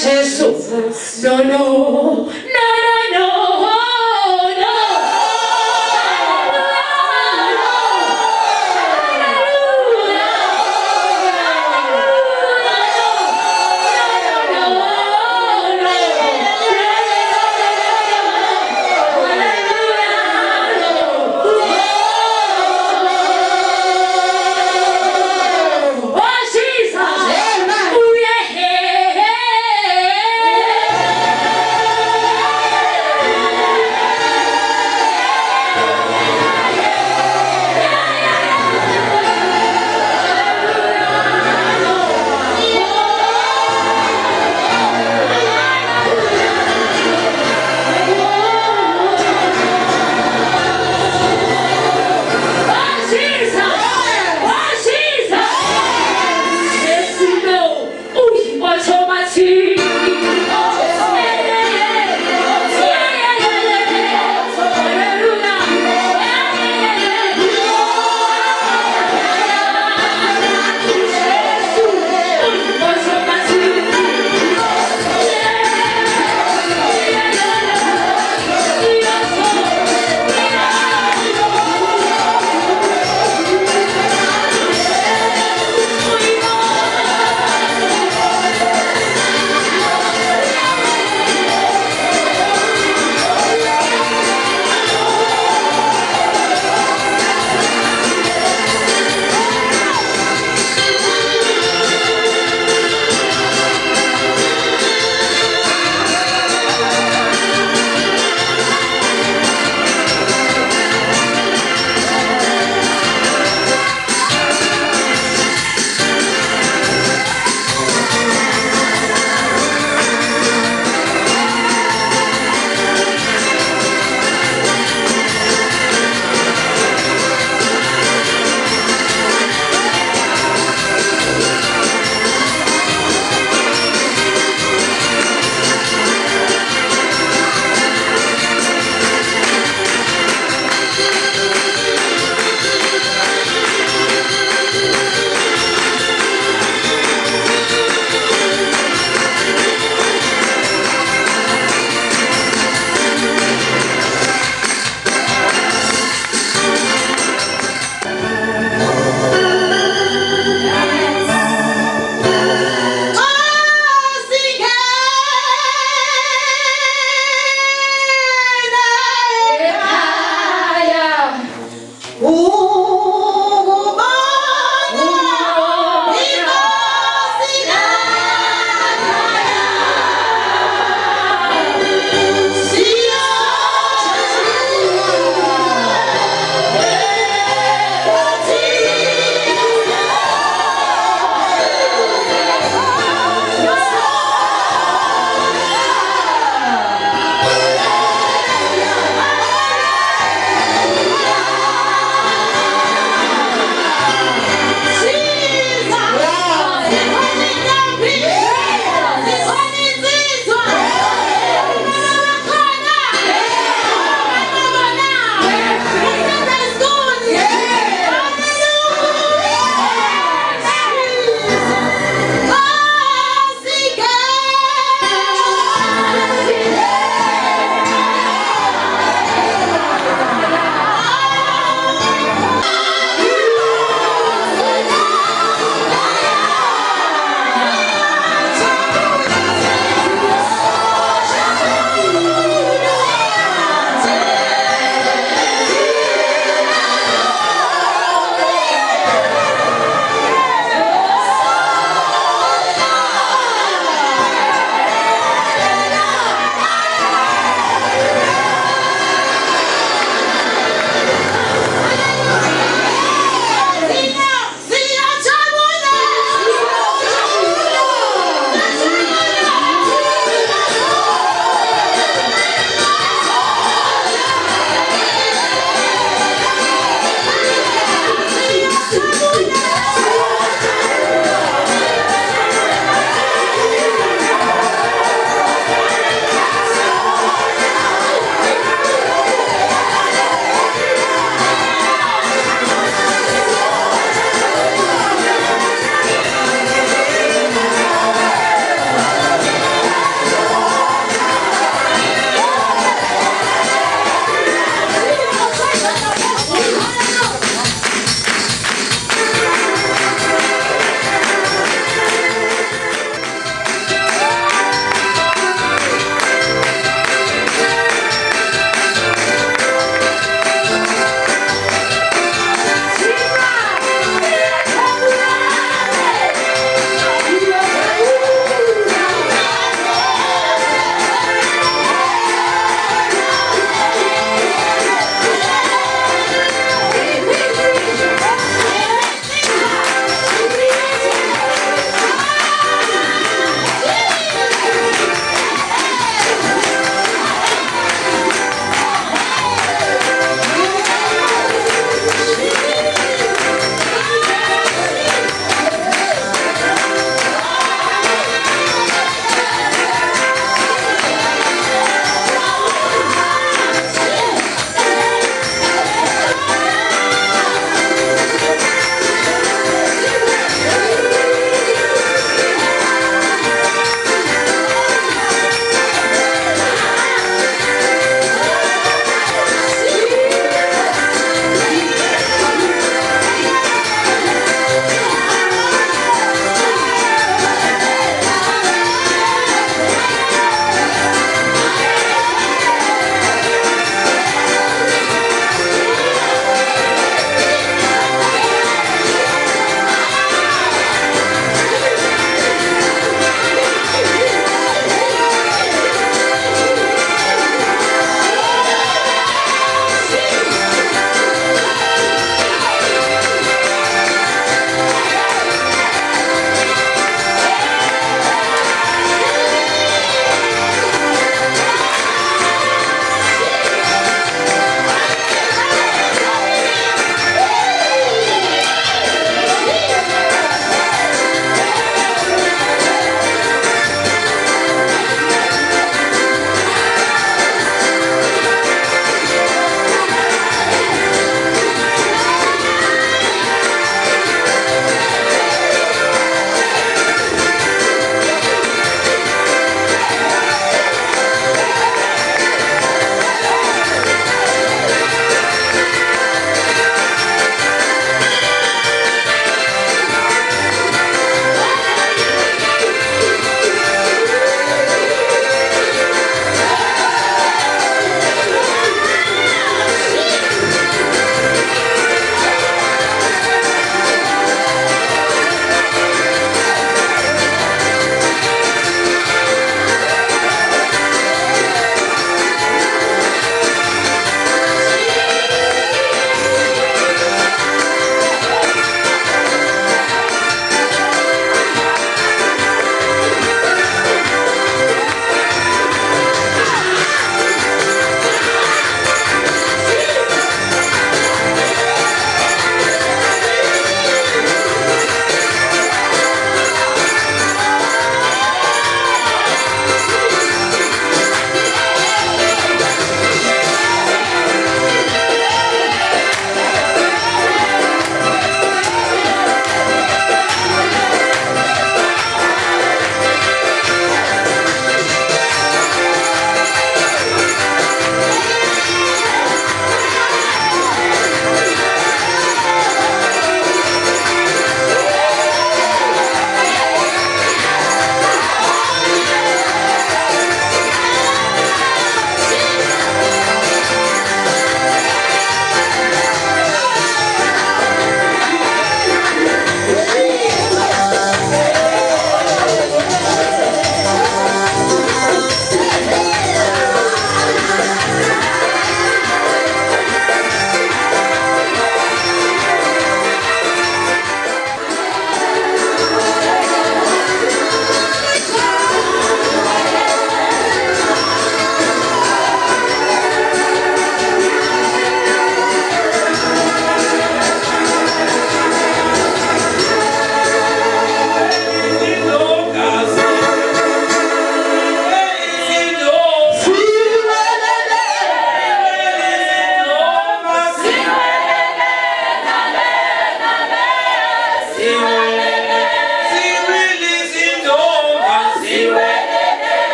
Jesus. No, no, no, no, no.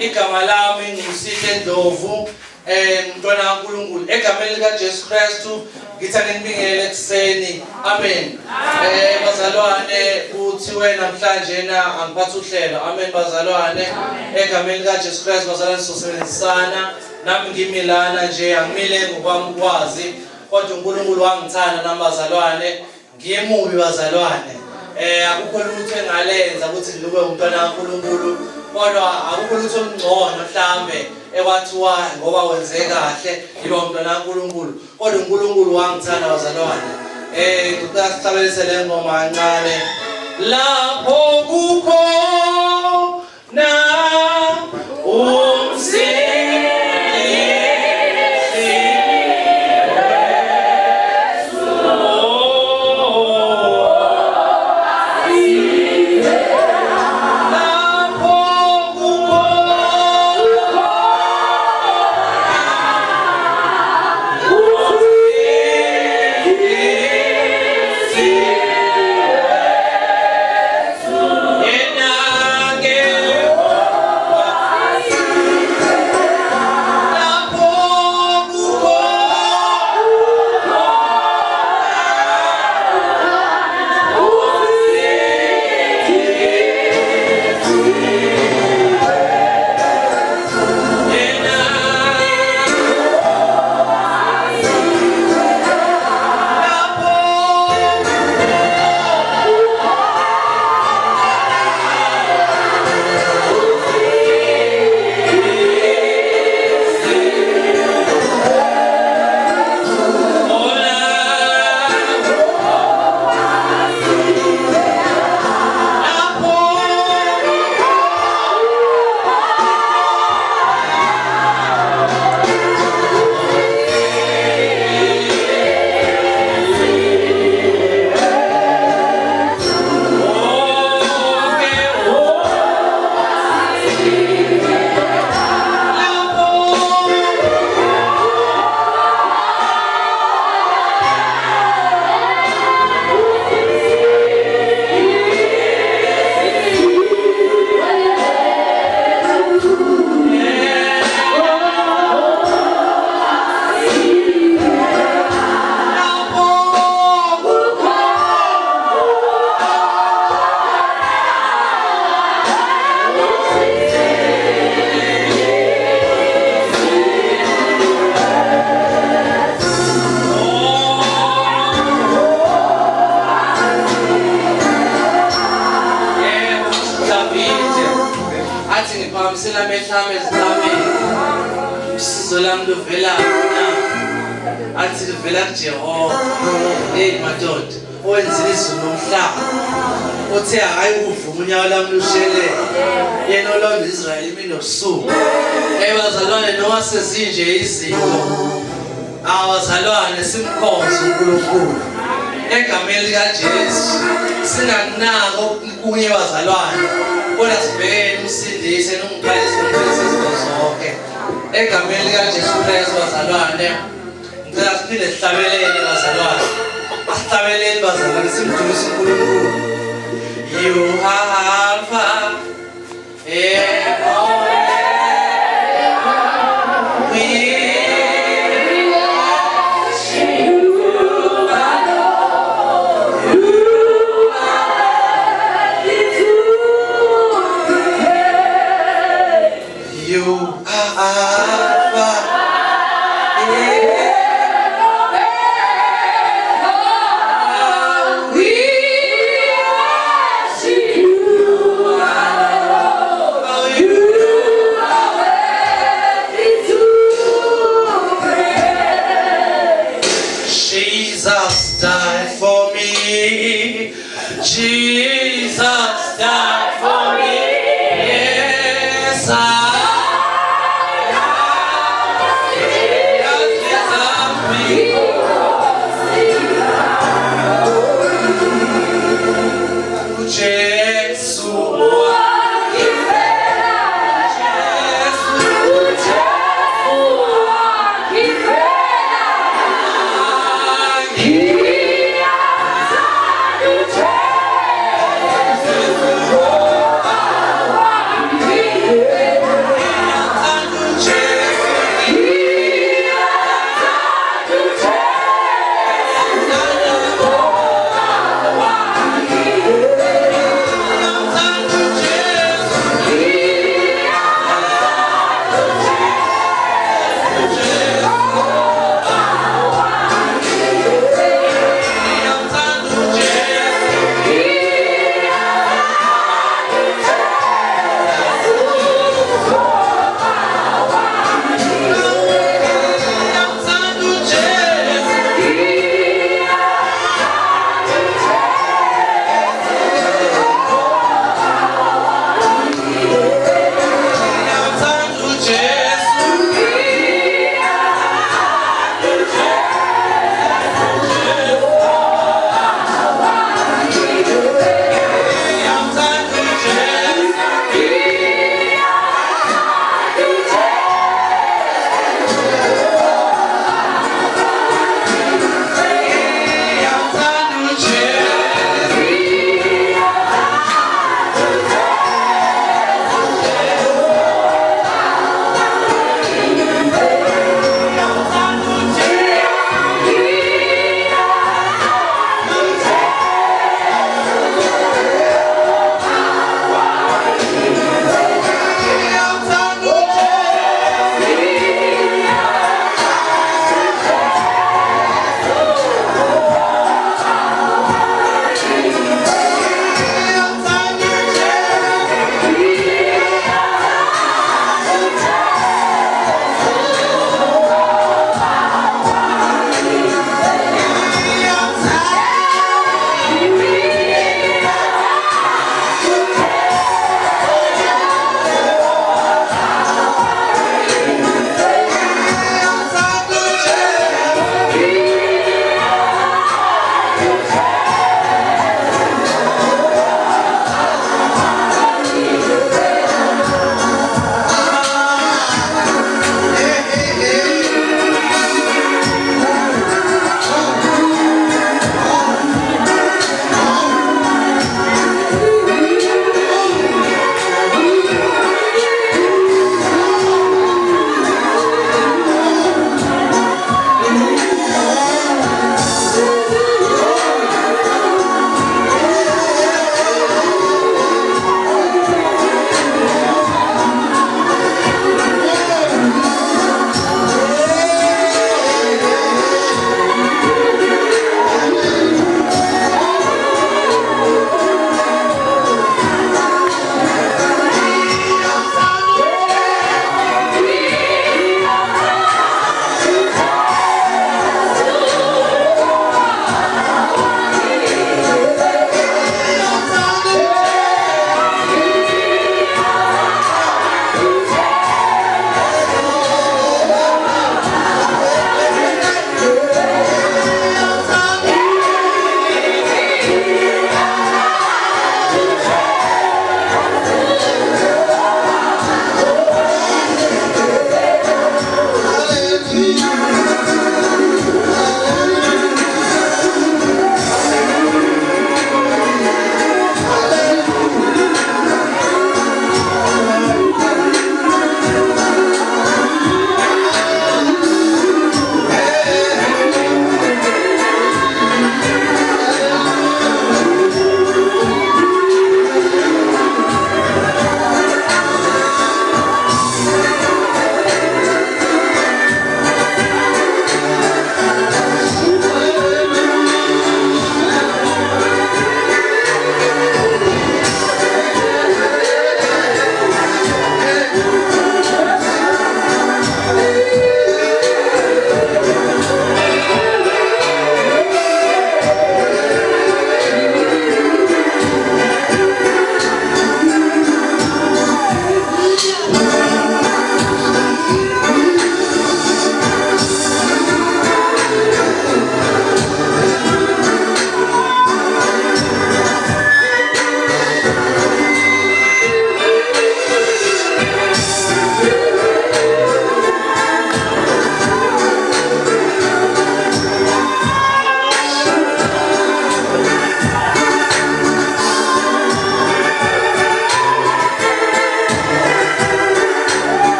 igama lami ngisihle Ndlovu mntwana kaNkulunkulu egameni lika Jesu Kristu ngithanda nibingele ekseni amen bazalwane uthi wena namhlanje na angiphatha uhlelo amen bazalwane egameni lika Jesu Kristu bazalwane sosebenzisana nami ngimilana nje angimile ngokwami ukwazi kodwa uNkulunkulu wangithanda nabazalwane ngiyemubi bazalwane akukho lutho engalenza ukuthi ngilube umntwana kaNkulunkulu kodwa akukho lutho olungcono mhlambe ekwathiwa ngoba wenze kahle yiba umntwana kaNkulunkulu kodwa uNkulunkulu wangithanda bazalwane ngicela sihlabelise le ngoma kancane lapho kukhona abazalwane simkhonze uNkulunkulu egameni lika Jesu singakunaka kunye bazalwane kodwa sibhekene umsindise nomqalisi zonke egameni lika Jesu Kristu bazalwane ngicela siphinde sihlabelele bazalwane asihlabelele bazalwane simdumise uNkulunkulu you Alpha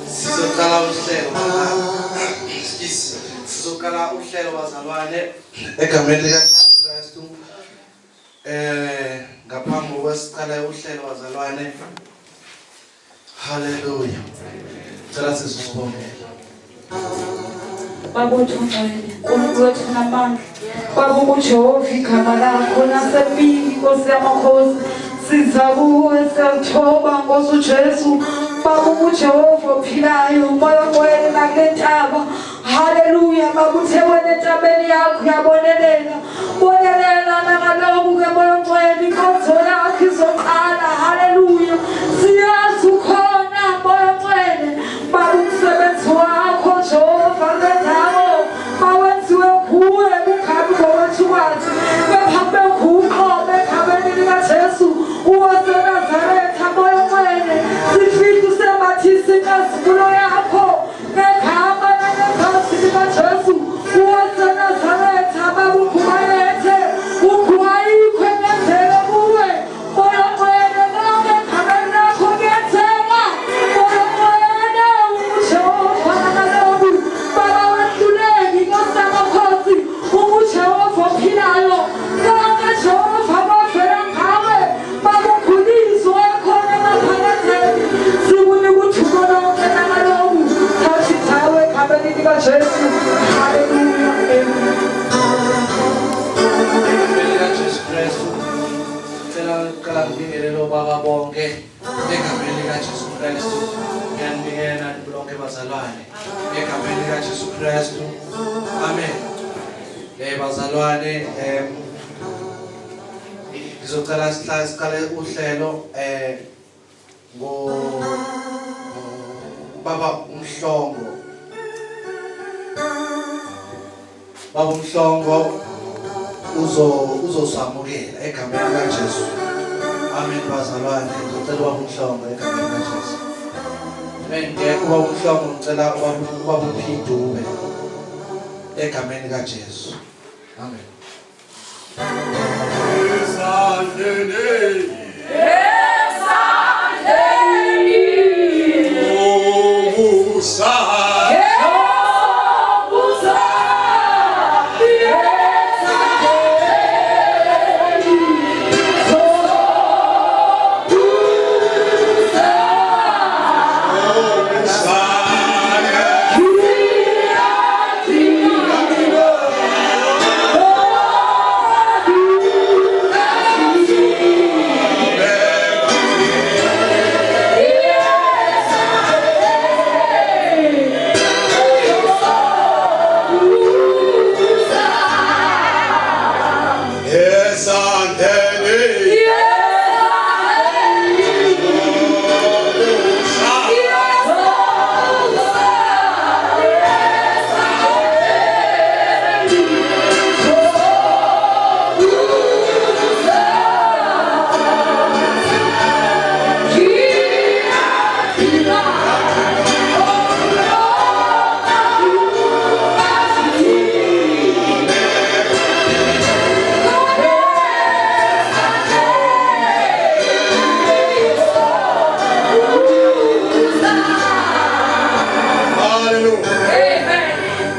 Sizokala uhlelo sizokala uhlelo bazalwane egameni likaJesu Kristu. Ngaphambi kokuqala uhlelo bazalwane. Hallelujah. Cela sizibongele. Baba uthunqele, uNkulunkulu namandla. Baba uJehova igama lakho nasemini Nkosi yamakhosi. Siza kuwe siyathoba Nkosi uJesu. Baba uJehova ophilayo, umoya ogcwele nakule ntaba. Hallelujah. Baba uthe wena entabeni yakho uyabonelela. Bonelela nakaloku ke moya ogcwele inkonzo yakho izoqala. Hallelujah. Siyazi ukhona moya ogcwele. Baba umsebenzi wakho Jehova ngendawo mawenziwe kuwe kungabi ngokwethu kwathi. Behambe kuqobe ekhabeni likaJesu uwaseNazaretha moya ogcwele. Sifike usemathisa inkazimulo yakho ngegama nangegazi likaJesu uwaseNazaretha. Baba ukhumayethe ukhumayikho ngenzeka kuwe moya ogcwele konke ekhabeni lakho kuyenzeka moya ogcwele uJehova nakaloku. Baba wehluleki Nkosi yamakhosi uJehova ophilayo konke Jehova bavela ngawe. Baba ukhuliswe khona emaphakathini sikunika uthuko lonke nakaloku. Thatha indawo ekhabeni likaJesu. Hallelujah. Amen. Egameni likaJesu Kristu. Cela ukala ngibingelelo baba bonke egameni likaJesu Kristu. Ngiyanibingelela nani bonke bazalwane egameni likaJesu Kristu. Amen. Bazalwane ngizocela siqale uhlelo ngo baba umhlongo. Baba umhlongo uzosamukela egameni likaJesu. Amen bazalwane. Ngicela baba umhlongo egameni likaJesu. Ngeke baba umhlongo ngicela baba uPhidube egameni likaJesu. Amen.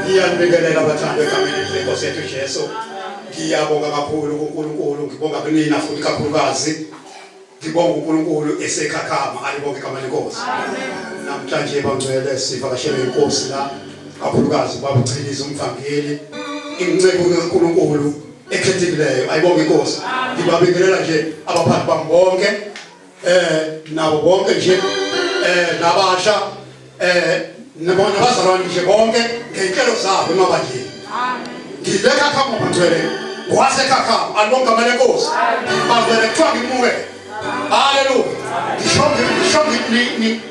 Ngiyabingelela abathandi egameni lenkosi yethu Jesu. Ngiyabonga kakhulu kuNkulunkulu, ngibonga kunina futhi kakhulukazi. Ngibonga uNkulunkulu esekhakhama alibonke igama lenkosi. Amen. Namhlanje bangcwele sivakashele inkosi la kakhulukazi baba uChilize umvangeli. Ingcebo kaNkulunkulu ekhethikileyo ayibonge inkosi. Ngibabingelela nje abaphathi bambonke nabo bonke nje nabasha nabona bazalwane nje bonke ngenkelo zabo emabandleni. Amen. Ngibeka khama bangcwele wasekhakhama alibonke igama lenkosi. Bangcwele kuthiwa ngimuke. Hallelujah. Ngishongi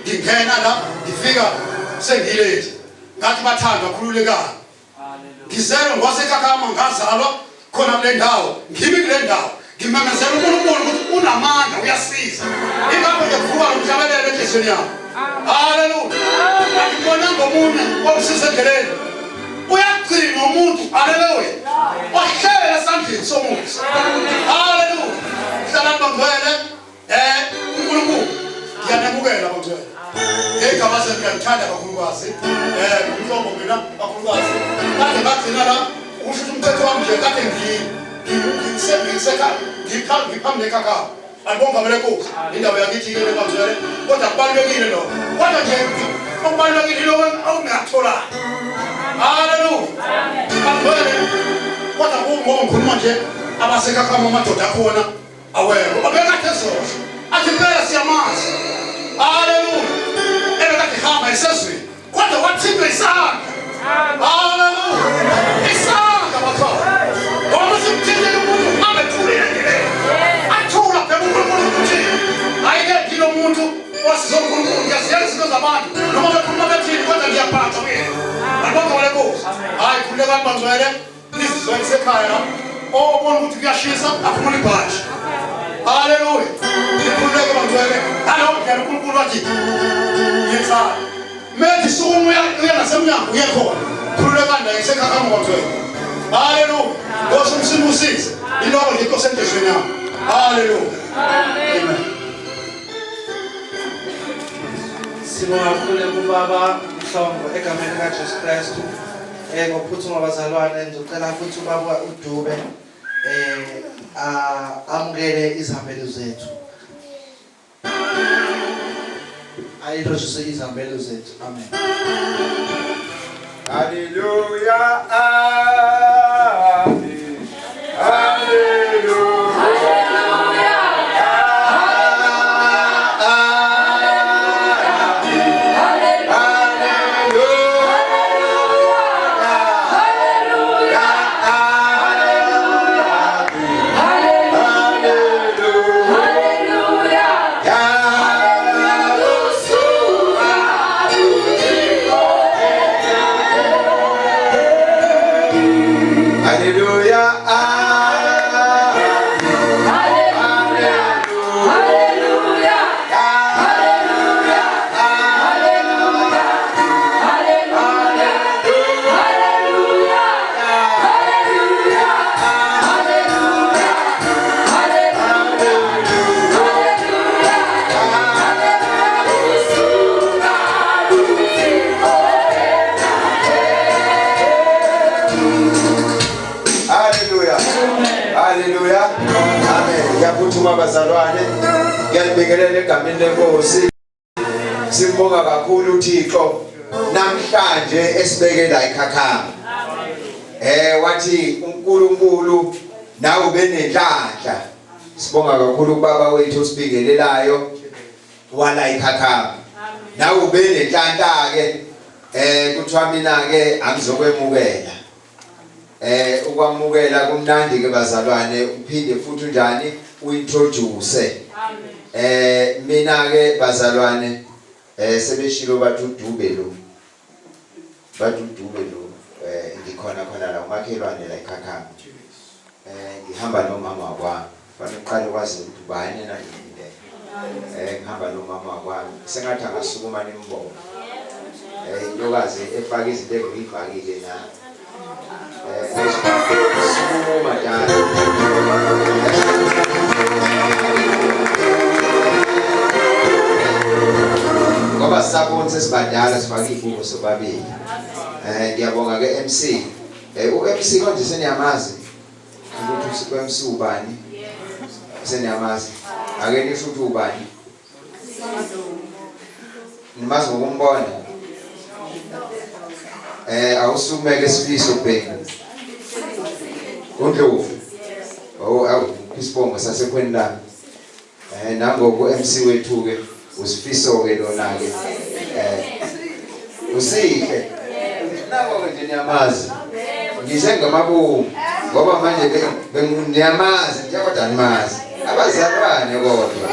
ngingena la ngifika sengiyilethi. Ngathi bathanda khululekana. Ngizele ngwasekhakhama ngazalwa khona kule ndawo. Ngimi kule ndawo. Ngimemezela uNkulunkulu ukuthi unamandla uyasiza. Ingakho nje kuvuka ngijabulele enhlizweni yami. Hallelujah. Ngibona ngomunye omsiza endleleni. Uyagcina umuntu. Hallelujah. Wahlela esandleni somuntu. Hallelujah. Hlala bangcwele uNkulunkulu Ngiyanakukela bonke. Igama sengiyalithanda kakhulukazi. Umhlobo mina kakhulukazi. Kade ngathina la usho umthetho wami nje kade ngiseka ngiphambi nekhakha. Ayibonga vele Nkosi. Indaba yakithi ke lekwazwele. Kodwa kubalekile lo. Kodwa nje okubalekile lo awungathola. Hallelujah. Amen. Kodwa ngikhuluma nje abasekhakha amadoda akhona awekho. Abekade sosho. Athi phela siyamazi. Hallelujah. Ebekade hamba esezweni. Kodwa wathindwa isandla. Hallelujah. Isandla bafana. Ngoba simthindele umuntu abethule ngeke. Athula phela uNkulunkulu ukuthi ayike kilo umuntu wasizonkulunkulu ngiyaziyazi izinto zabantu. Noma bekhuluma bethini kodwa ngiyaphatha mina. Ayibonga wale Nkosi. Hayi khuleka kanibangcwele. Nizizwe sekhaya la. Obona ukuthi kuyashisa aphumula ibhashi. Hallelujah. Nikhuleke bangcwele. Halo ngiyala uNkulunkulu wathi yenzani. Methi sukumu uyangasemnyango uyekhona. Khuleka naye sekhaya bangcwele. Hallelujah. Nkosi umsibusize. Iloko ngikho sendezweni yami. Hallelujah. Amen. Sibonga kakhulu kubaba Mhlongo egameni likaJesu Kristu. Ngophuthuma abazalwane ngicela futhi ubaba uDube amukele izihambelo zethu. Ayirojise izihambelo zethu. Amen. Hallelujah. Amen. Hallelujah. Abazalwane ngiyabingelela egameni leNkosi simbonga kakhulu uThixo namhlanje esibekela eKhakhama wathi uNkulunkulu nawe ubenenhlanhla sibonga kakhulu ubaba wethu osibingelelayo wala eKhakhama nawe ubenenhlanhla ke kuthiwa mina ke angizokwemukela ukwamukela kumnandi ke bazalwane uphinde futhi njani uintroduce mina ke bazalwane sebeshilo bathudube lo ngikhona la umakhelwane la eKhakhama ngihamba nomama wami fanele uqale kwazi ukuthi ubani na yini ngihamba nomama wami sengathi angasukuma nimbongo intokazi efaka izinto engiyifakile na sukuma njalo ngoba sabona sesibadala sifaka ibuko sobabili ngiyabonga ke MC uMC konje seniyamazi ukuthi uMC ubani seniyamazi ake nisho ukuthi ubani nimazi ngokumbona awusumeke sifiso bhengu uNdlovu isibongo sasekhweni lami nangoku MC wethu ke usifiso ke lona ke usihle nako nje niyamazi ngize ngamabomu ngoba manje bengiyamazi kodwa nimazi abazalwane kodwa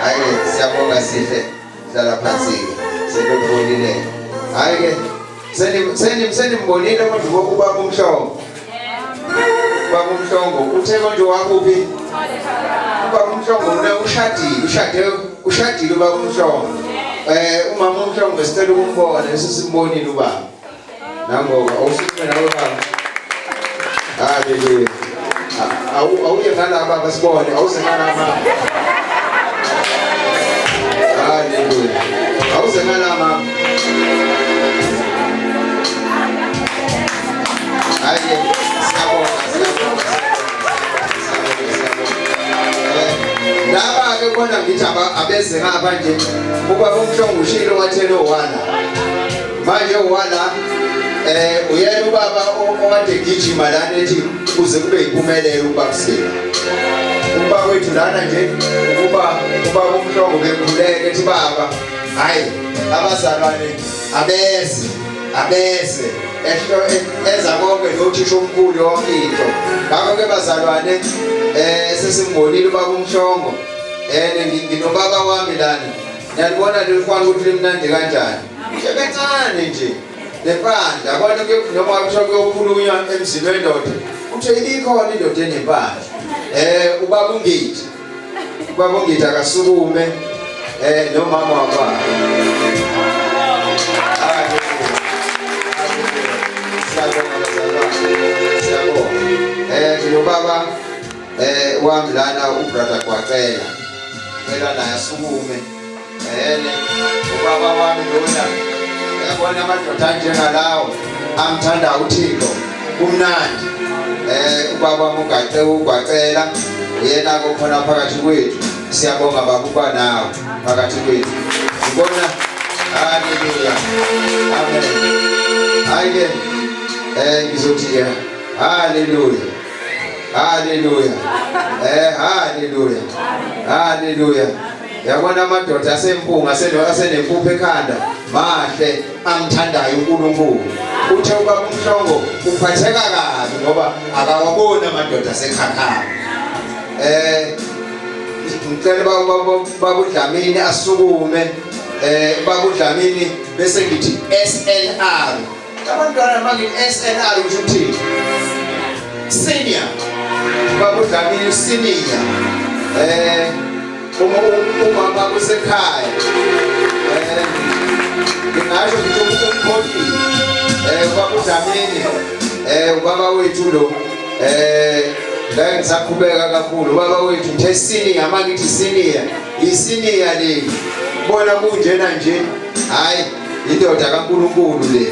hayi siyabonga sihle hlala phansi sekubonile hayi ke senimbonile kodwa ubaba uMhlongo ubaba uMhlongo uthe konje wakuphi ubaba uMhlongo una ushadile ubaba uMhlongo umama uMhlongo besicela ukumbona sesimbonile ubaba nangoba awusukume nawe baba haleluya awuye ngala baba sibone awuzengala baba Hallelujah. Awuze ngalama. Aye, siyabonga. Laba ke khona ngithi abeze ngapha nje ubaba uMhlongo ushilo wathela owana. Manje owana uyena ubaba okade gijima lana ethi kuze kube yimpumelelo ubabusela. Ubaba wethu lana nje ubaba uMhlongo bekhuleke ethi baba hayi abazalwane abeze eza konke nothisha omkhulu yonke into. Ngakho ke bazalwane sesimbonile ubaba uMhlongo nginobaba wami lana. Niyalibona lelikhwana ukuthi limnandi kanjani. Nje nje lephandla abantu ke noma kuthiwa kuyokhulunywa emzini wendoda uthe ikhona indoda enempandla. Ubaba ungithi akasukume nomama wababa. Ngilobaba wami lana ubrother Gwacela phela naye asukume ubaba wami lona yabona amadoda njengalawo amthanda uThixo kumnandi. Ubaba uGwacela uyena kokhona phakathi kwethu. Siyabonga baba nawe phakathi kwethu. Ngibona haleluya amen. Ayike ngizothi haleluya haleluya haleluya haleluya. Yabona amadoda asempunga asenempupho ekhanda mahle amthandayo uNkulunkulu. Uthe ubaba uMhlongo uphatheka kabi ngoba akawaboni amadoda asekhakhala. Ngicela baba uDlamini asukume. Baba uDlamini bese ngithi SNR. Abantwana manje SNR uthi senior. Baba uDlamini senior. Umama kusekhaya ngingasho ukuthi umkholi ubaba uDlamini ubaba wethu lo la ngisaqhubeka kakhulu ubaba wethu nje senior mangithi senior isenior le bona kunjena nje hayi indoda kaNkulunkulu le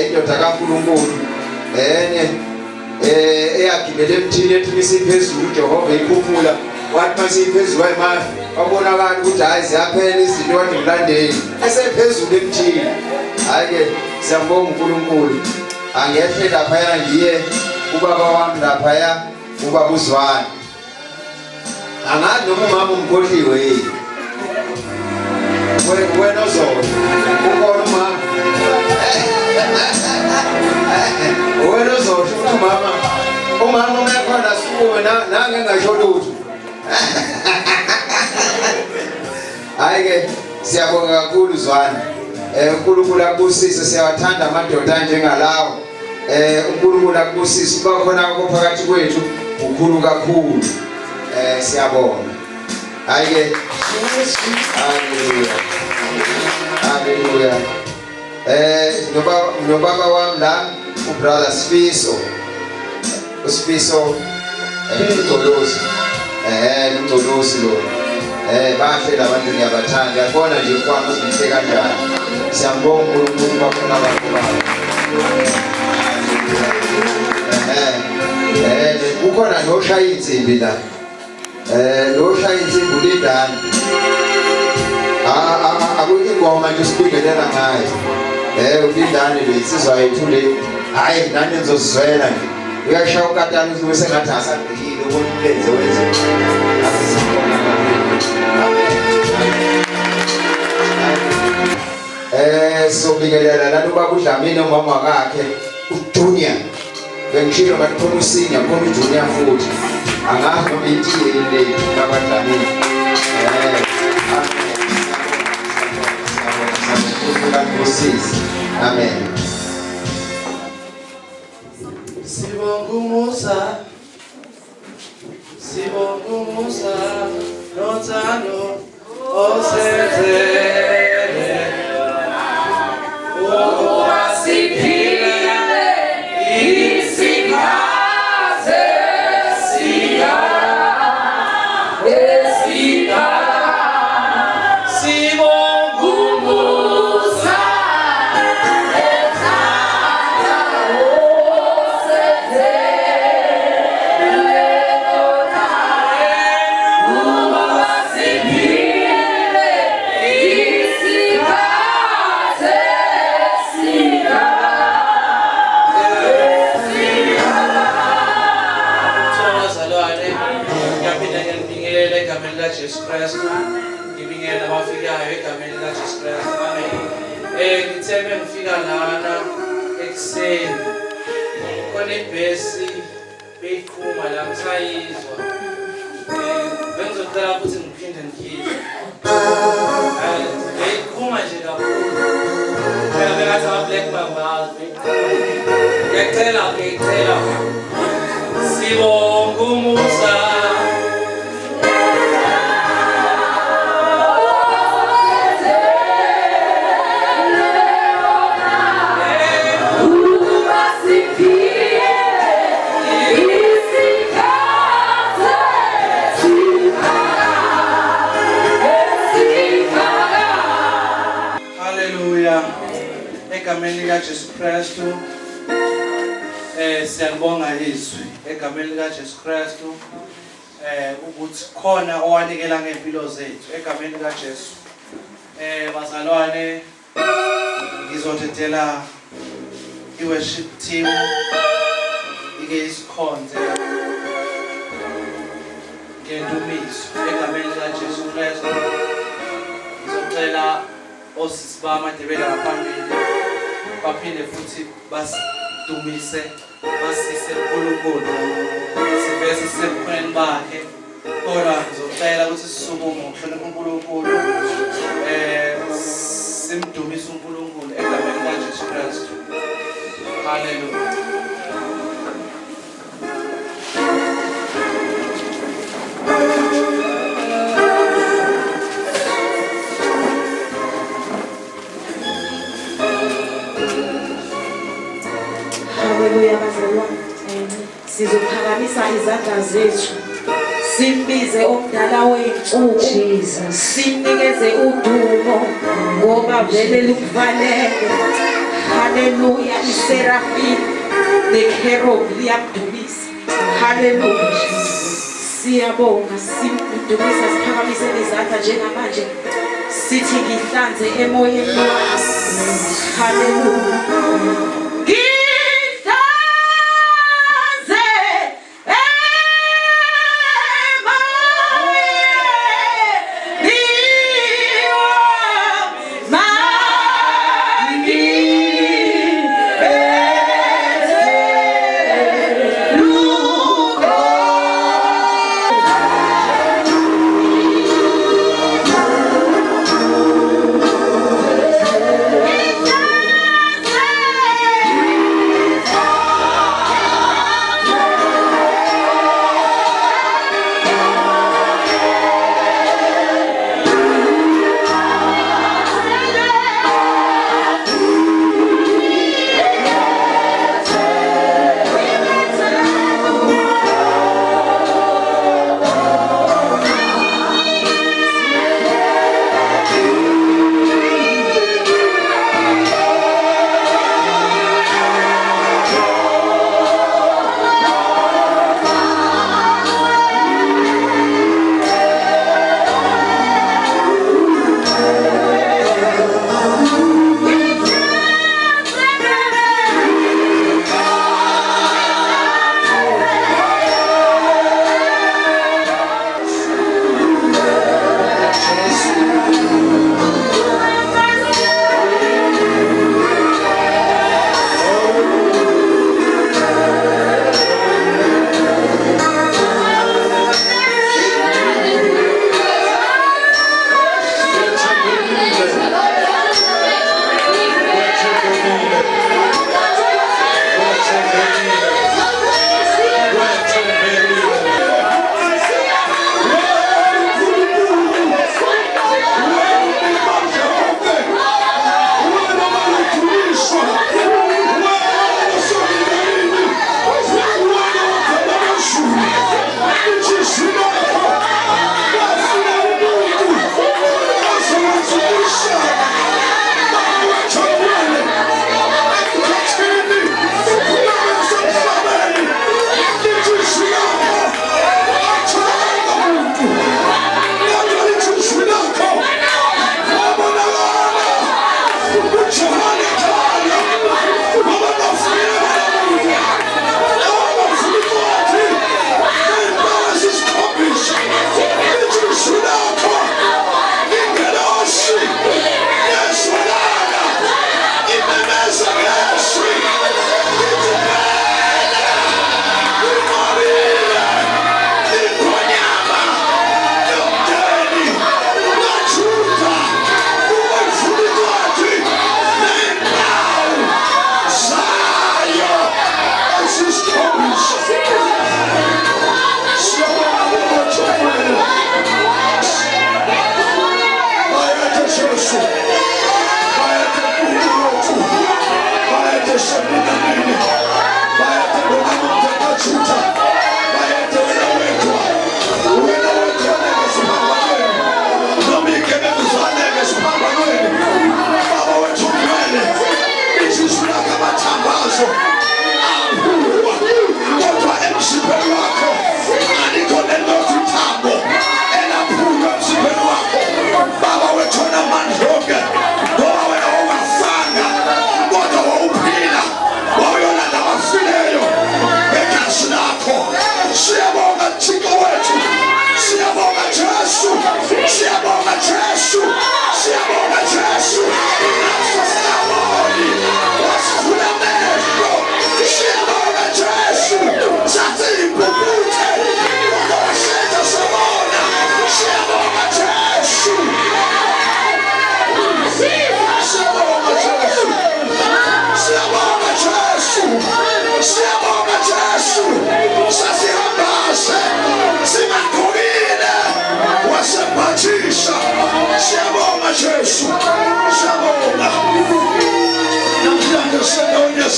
indoda kaNkulunkulu eyagibele emthini ethi isiphezulu Jehova ikhuphula wathi masiphezulu ayima wabonakala ukuthi hayi siyaphela izinto wathi mlandeli esephezulu emthini. Hayi ke siyabonga uNkulunkulu. Angehle lapha ngiye ubaba wami lapha ubaba uZwane. Angazi noma umama umkhohliwe yini. Wena uzona ukhona umama. Wena uzona ukuthi umama umekhona sukume nange ngasho lutho. Hayi ke siyabonga kakhulu Zwane. uNkulunkulu akubusise, siyawathanda amadoda njengalawo. uNkulunkulu akubusise, kuba khona phakathi kwethu ukhulu kakhulu. Siyabonga. Hayi haleluya. Haleluya. Nobaba wami la ubrother Sifiso. uSifiso uNtolosi. uNtolosi lo. Bahle labantu ngiyabathanda. Ngiyabona nje kwami uzihle kanjani. Siyambonga uNkulunkulu bakhona abantu babo. Kukhona noshaya insimbi la. Noshaya insimbi ulindani. Akuyingoma nje sibingelela ngayo. Ulindani le insizwa yethu le. Hayi nani nizozizwela nje. Uyashaya ukatani uthi bese ngathi asagqikile ubonile wenze. Sobingelela la ubaba uDlamini umama wakhe uJunior. Bengishilo ngathi khona uSenior khona uJunior futhi. Angazi noma itiye ile kaBadlamini. Amen. Sibongumusa nothando osenzele Simon Christ. Ngibingela abafikayo egameni likaJesu Kristu. Amen. Ngithembe ngifika lana ekuseni. Khona ibhesi beyiqhuma la ngisayizwa. Bengizocela ukuthi ngiphinde ngikhiphe. Beyiqhuma nje kakhulu. Phela bengathi ama-Black Mambas beyiqhuma. Ngiyacela. Sibonga umusa. Egameni likaJesu Kristu siyabonga izwi egameni likaJesu Kristu ukuthi khona owanikela ngempilo zethu egameni likaJesu. Bazalwane, ngizothetela i-worship team ike isikhonze ngendumiso egameni likaJesu Kristu. Ngizocela osisi bamaDebela ngaphambili baphinde futhi basidumise basise uNkulunkulu siveze sisebukhoneni bakhe. Kodwa ngizocela ukuthi sisukume ngokuhlonipha uNkulunkulu simdumise uNkulunkulu egameni likaJesu Kristu. Hallelujah. Haleluya bazalwane. Sizophakamisa izandla zethu. Simbize omdala wethu Jesus. Simnikeze udumo ngoba vele lukufanele. Haleluya. Iserafim necherub liyamdumisa. Haleluya. Siyabonga simdumisa siphakamise izandla njengamanje. Sithi ngihlanze emoyeni wami. Haleluya.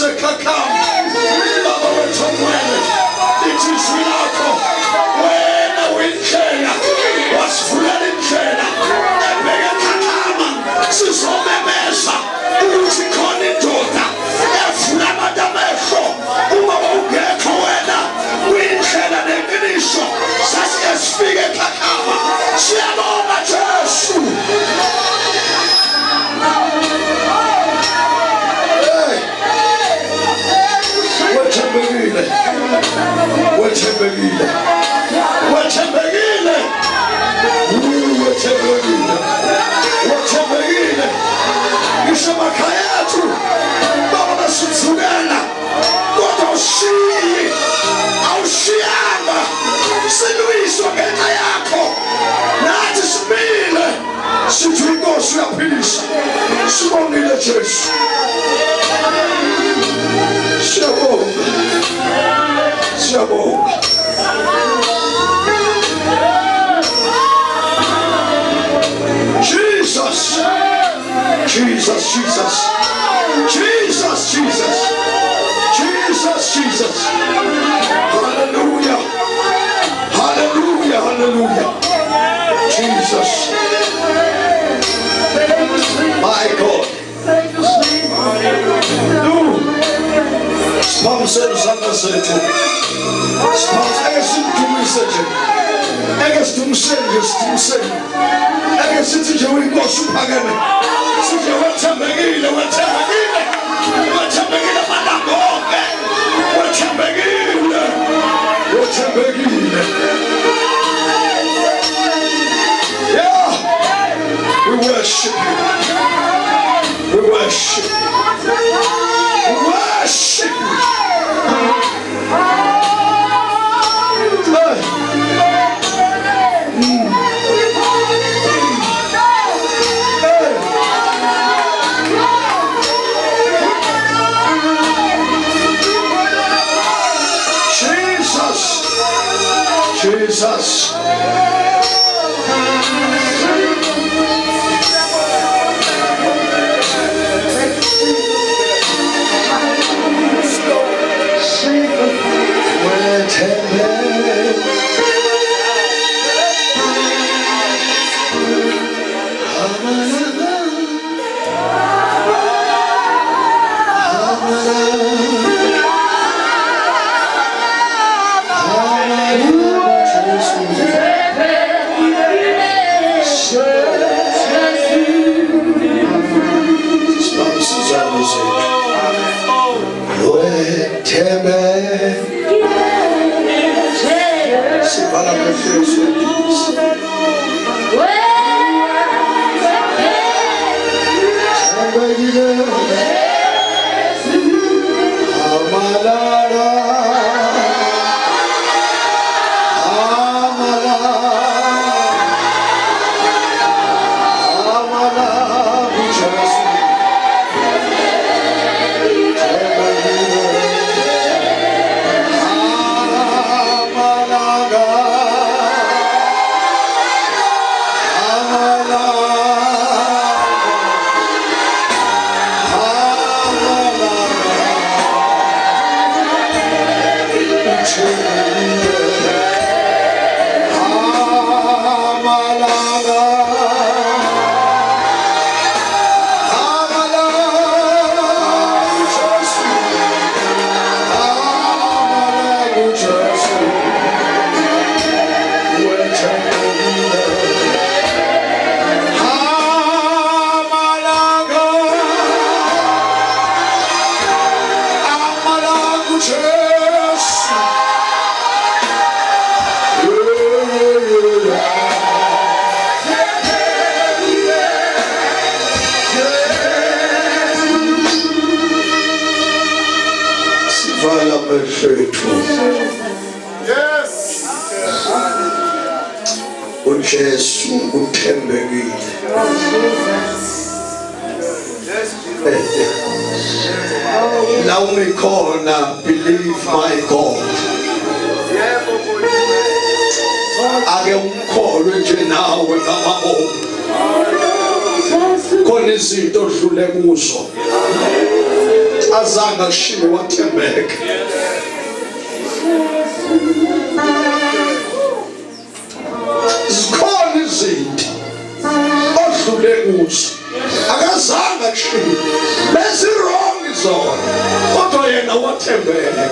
wasekhakhama baba wethu omwele lithi izwi lakho wena uyindlela wasivulela indlela ebheke ekhakhama sizomemeza ukuthi khona indoda evula abantu amehlo uma ungekho wena uyindlela neqiniso sasike sifike ekhakhama siyabonga Jesu. Wethembekile wethembekile wethembekile wethembekile wethembekile ngisho emakhaya ethu baba basithukela kodwa awushiyanga silwiswa ngenxa yakho nathi simile sithi inkosi uyaphilisa sibongile Jesu. Siyabonga siyabonga Jesus Jesus Jesus Jesus Jesus Jesus Jesus hallelujah hallelujah hallelujah Jesus my God Sponsor something yeah, we worship you. We worship you. We worship you. Jesus. Yes. uJesu uthembekile. Now we call now, believe my God. Ake umkholwe nje nawe ngamabo. Khona izinto odlule kuzo. azange ashiye wathembeka. Zikhona izinto odlule kuzo akazange ashiye bezirong izona kodwa yena wathembeka.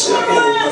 Siyabonga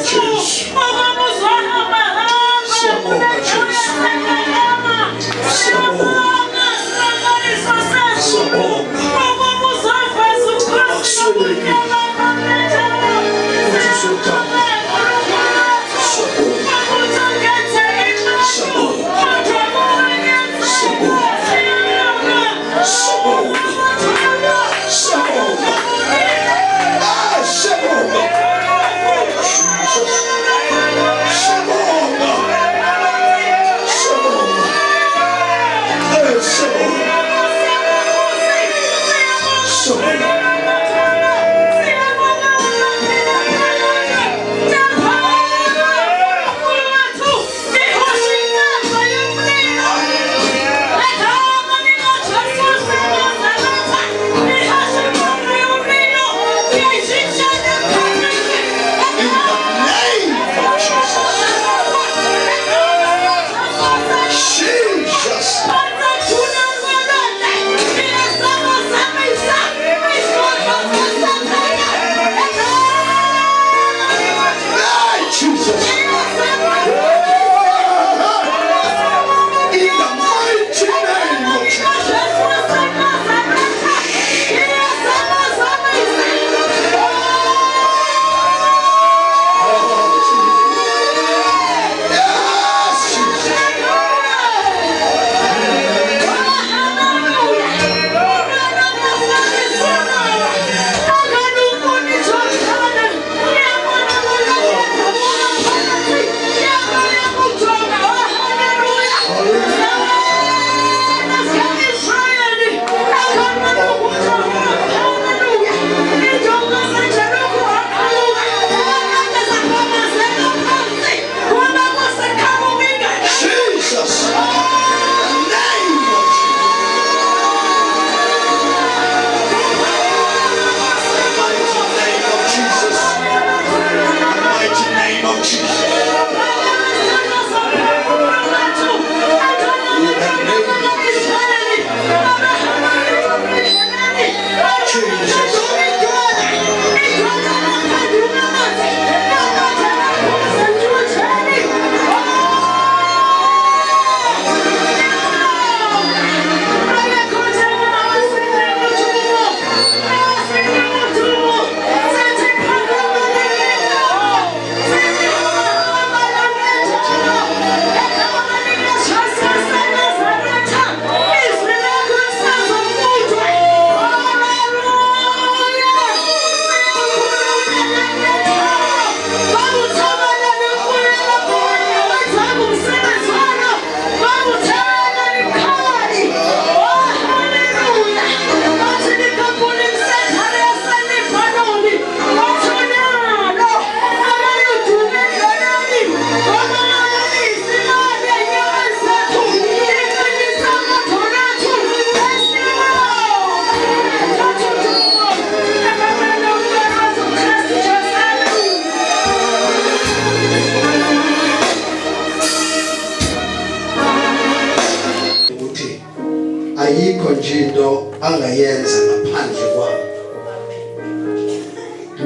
ayikho nje into angayenza ngaphandle kwami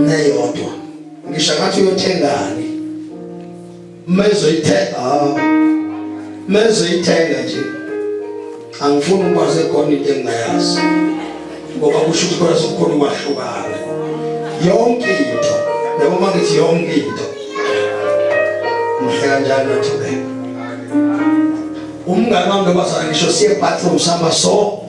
neyodwa ngisho ngathi uyothengani mezoyithenga nje angifuni ukwazi khona into engayazi ngoba kusho ukuthi khona sokukhona ukwahlukana yonke into yabo mangithi yonke into ngihleka njalo nothube umngane wami nobasana ngisho siye bathroom samba so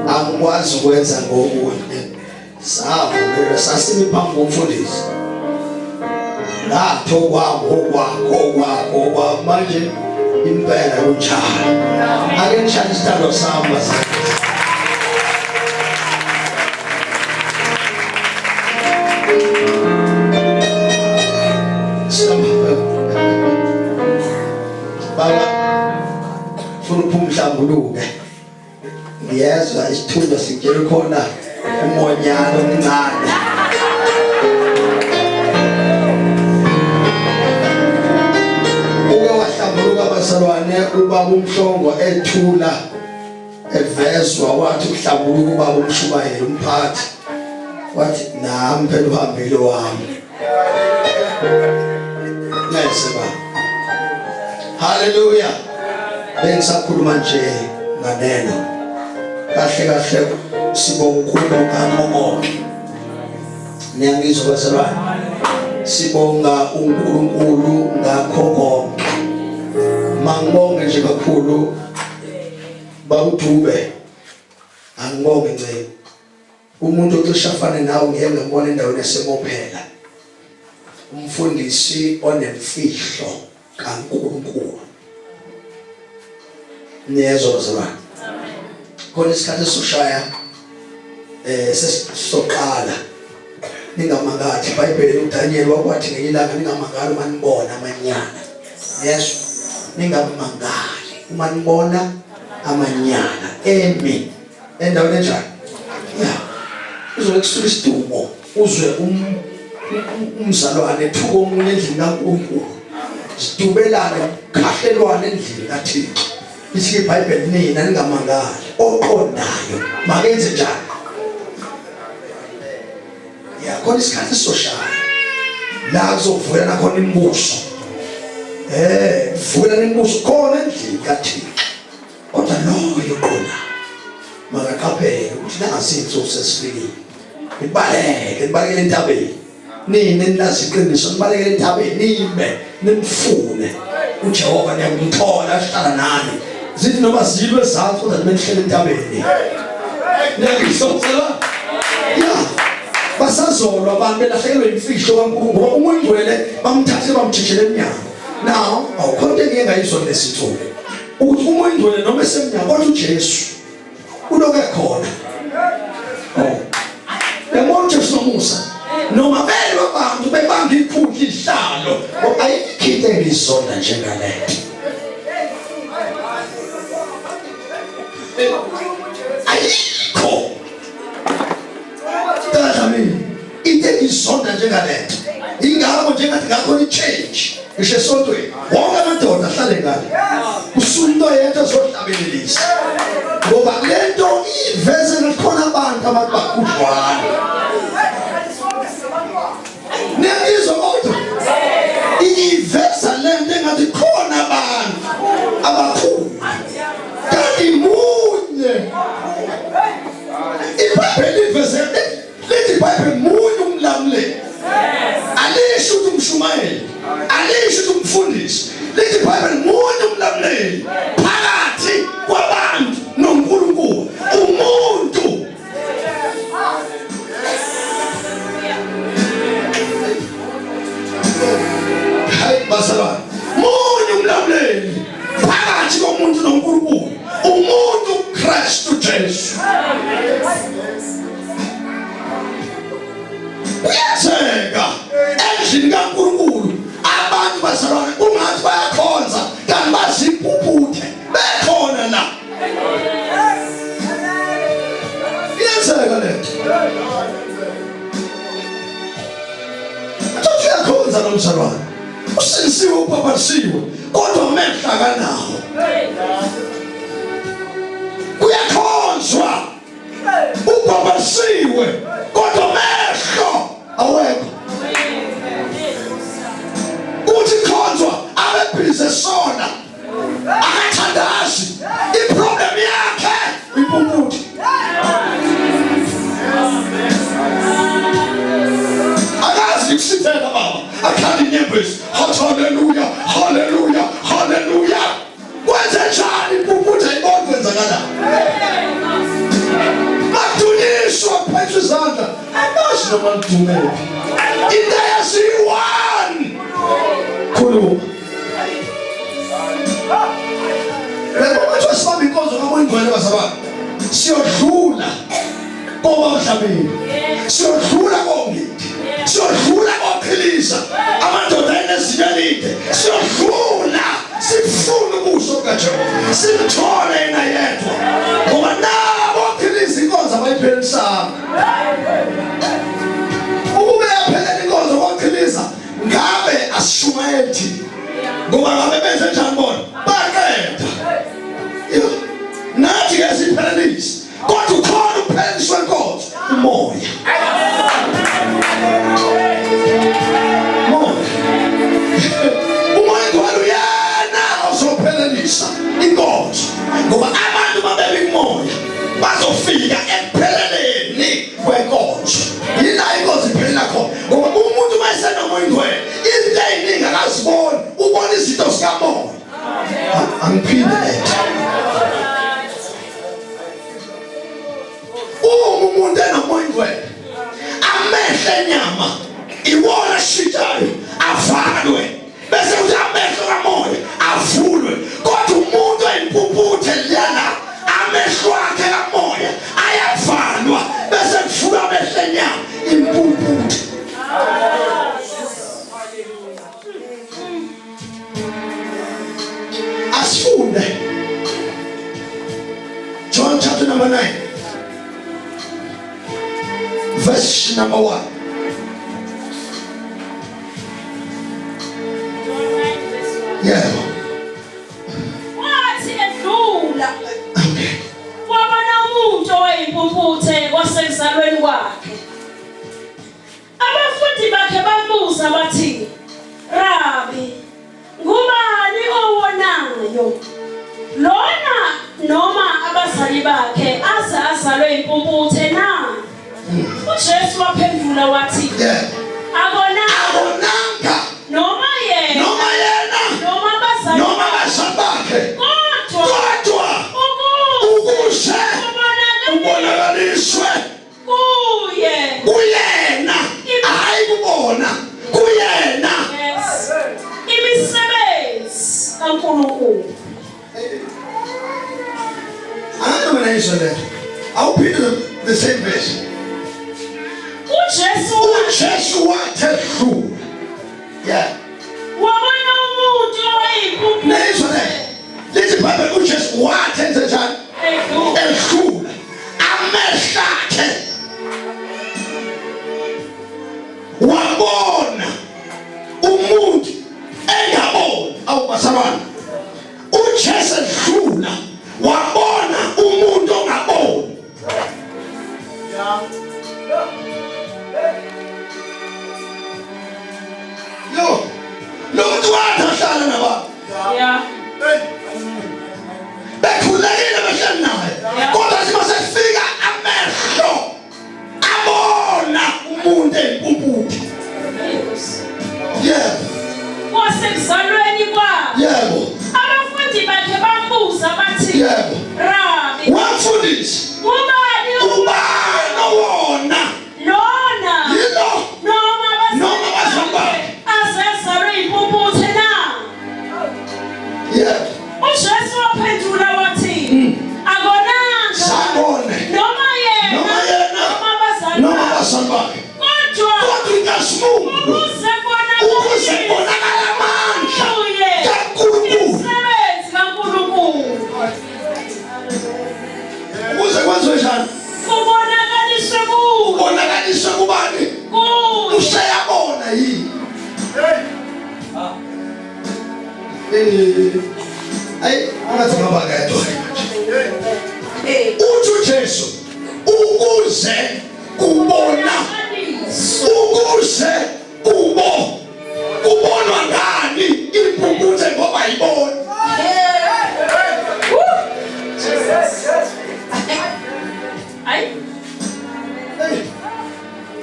angikwazi ukwenza ngokunye savumela sasimi phambi komfundisi lapho okwakho manje impela kunjalo ake ngishaya isithando sami baba funa uphumhlambuluke ngiyezwa isithundo sitshela khona umonyano omncane uke wahlambuluka abasalwane ubaba uMhlongo ethula evezwa wathi uhlambuluka ubaba uMshumayeli umphathi wathi nami phela uhambile wami nayiseba haleluya bengisakhuluma nje nganeno kahle sibonga uNkulunkulu kaMomo niyangizwa bazalwane sibonga uNkulunkulu ngakho konke mangibonge nje kakhulu bawudube angibonge nje umuntu oxashafana nawe ngeke ngibone endaweni yaseMophela umfundisi onemfihlo kaNkulunkulu niyezwa bazalwane khona isikhathi sokushaya sesisoqala ningamangathi iBhayibheli uDaniel wakwathi ngilanga ningamangali uma nibona amanyana yeso ningamangali uma nibona amanyana endaweni enjani uzwe kusula isidumo uzwe umzalwane ethuka omunye endlini kaNkulunkulu sidubelana kahlelwane endlini kaThixo ithi iBhayibheli nina ningamangali oqondayo makenze njani khona isikhathi soshaya la kuzovulana khona imibuso vulana imibuso khona endlini kaThixo kodwa loyo qona makaqaphele ukuthi nangasinzo sesifikile nibalekele entabeni nini nilazi iqiniso nibalekele entabeni nibe nimfune uJehova niyamthola ahlala nani zithi noma zilwe zakho kodwa nimehlele entabeni niyangizwa basazolwa abantu belahlekelwe imfihlo kaNkulunkulu ngoba umuntu wele bamthathe bamjijele eminyango now awukhona into engiyengayizwa lesithuko ukuthi umuntu wele noma esemnyango kodwa uJesu uloke khona yabona uJesu noMusa noma vele abantu bebanga iphutha ihlalo ngoba ayikhithe engizonda njengalento ayikho into engizonda njengalento ingakho njengathi ngakhona i-change ngisho esontweni wonke amadoda ahlale ngale usunto yethu ezohlabelelisa ngoba lento iveze nakhona abantu abaqudwana niyangizwa kodwa iveza lento engathi khona abantu abakhulu kanti munye iBhayibheli iveze lithi iBhayibheli munye umlamuli alisho ukuthi uMshumayeli alisho ukuthi umfundisi lithi iBhayibheli munye umlamuli phakathi kwabantu noNkulunkulu umuntu hayi basaba munye umlamuli phakathi komuntu noNkulunkulu umuntu Kristu Jesu uyenzeka endlini kaNkulunkulu abantu bazalwane ungathi bayakhonza kanti baziphuputhe bekhona la uyenzeka lento ukwenza nomzalwane usenziwe upapasiwe kodwa amehlo akanawo kuyakhonzwa upapasiwe kodwa amehlo awekho uthi khonzwa abebhize sona akathandazi iproblem yakhe uyiphumuthe akazi ukusithela baba akhanda inyembezi haleluya haleluya haleluya kwenze njani iphumuthe ibona kwenzakala madunyiswa phethe izandla amazi noma ngidumephi into yasiyi-1 khuluma Lepo sibambe inkonzo kaMoyingcwele bazalwane siyodlula koba mhlabeni siyodlula kongidi siyodlula kophilisa amadoda enezinyo elide siyodlula sifuna ubuso bukaJehova simthole yena yedwa ngoba nabo ophilisa inkonzo abayiphelisanga ukube yaphelela inkonzo kophilisa ngabe asishumayeli ngoba ngabe benze njani bona baqeda nathi ke siphelelise kodwa ukhona upheliswe inkonzo umoya uMoyingcwele uyena ozophelelisa inkonzo ngoba abantu babebe umoya bazofika ekupheleleni kwenkonzo yila inkonzo iphelela khona ngoba umuntu mayesenoMoyingcwele izinto eziningi akaziboni ubona izinto zikamoya angiphinde letha umuntu enoMoyingcwele amehlo enyama iwona shitayo avalwe bese kuthi amehlo kamoya avulwe kodwa umuntu oyimpumputhe lena amehlo akhe kamoya ayavalwa bese kuvulwa amehlo enyama impumputhe asifunde John chapter number 9 verse number 1 yeah wathi edlula wabona umuntu owayimpumputhe kwasekuzalweni kwakhe abafundi bakhe bambuza bathi Rabi ngubani owonayo lona noma abazali bakhe azalwe impumputhe na uJesu waphendula wathi akonanga noma yena noma abazali bakhe kodwa ukuze ubonakaliswe kuyena hayi kubona kuyena imisebenzi kaNkulunkulu when I said that I'll read the same verse uJesu wathethula yeah wabona umuntu owayimpumputhe nayizwa lithi Bible uJesu wathenza njani edlula amehlo akhe wabona umuntu engaboni awubasabana uJesu edlula wabona umuntu ongaboni lo muntu wahlala nabantu bekhulekile behleli naye kodwa simase amehlo abona umuntu empumputhe yebo wasekuzalweni kwakhe yebo abafundi bakhe bambuza bathi yebo Rabi wamfundisi ubani wona lona yilo noma abazali bakhe azalwe impumputhe na yebo uJesu waphendula wathi akonanga sabone noma yena noma abazali bakhe kodwa ingasimungu ukuze kubonakala amandla kaNkulunkulu imisebenzi kaNkulunkulu ukuze kwenziwe njani Ayi angathi ngaba kedwa. Hey. Uthi Jesu ukuze kubona ukuze kubonwa ngani impuputhe ngoba ayibona.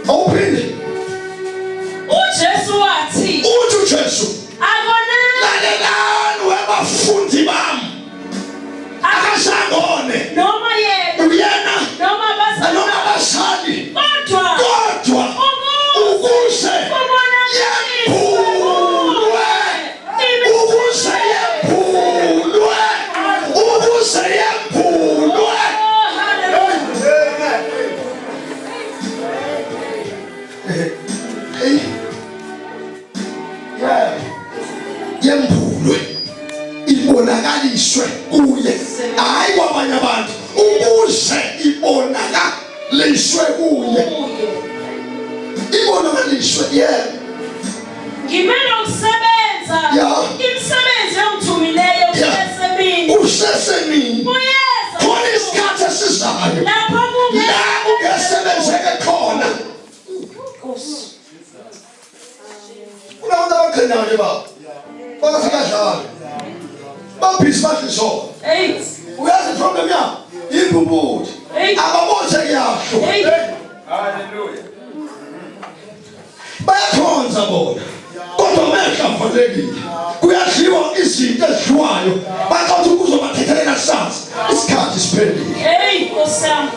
Open. uJesu wathi Uthi Jesu akona lalelani webafundi bami akasangone noma yena uyena noma noma abasali kodwa kodwa ukuze yembulwe ukuze yembulwe ukuze yembulwe. Yembulwe ibonakaliswe kuye hayi kwabanye abantu ukuze ibonakaliswe kuye ibonakaliswe yebo ngimele ukusebenza Yeah. imisebenzi yomthumileyo kusesemini usesemini uyeza khona isikhathi esizayo lapho la ungasebenzeke khona. Kunabantu abaqhenayo nje baba basikadlala babhisi badliso eight uyazi problem yabo impumputhi ababothe yasho bayakhonza bona kodwa mehla mvalekile kuyadliwa izinto ezidliwayo bacathi ukuzobathethelela kusasa isikhathi siphelile eight osam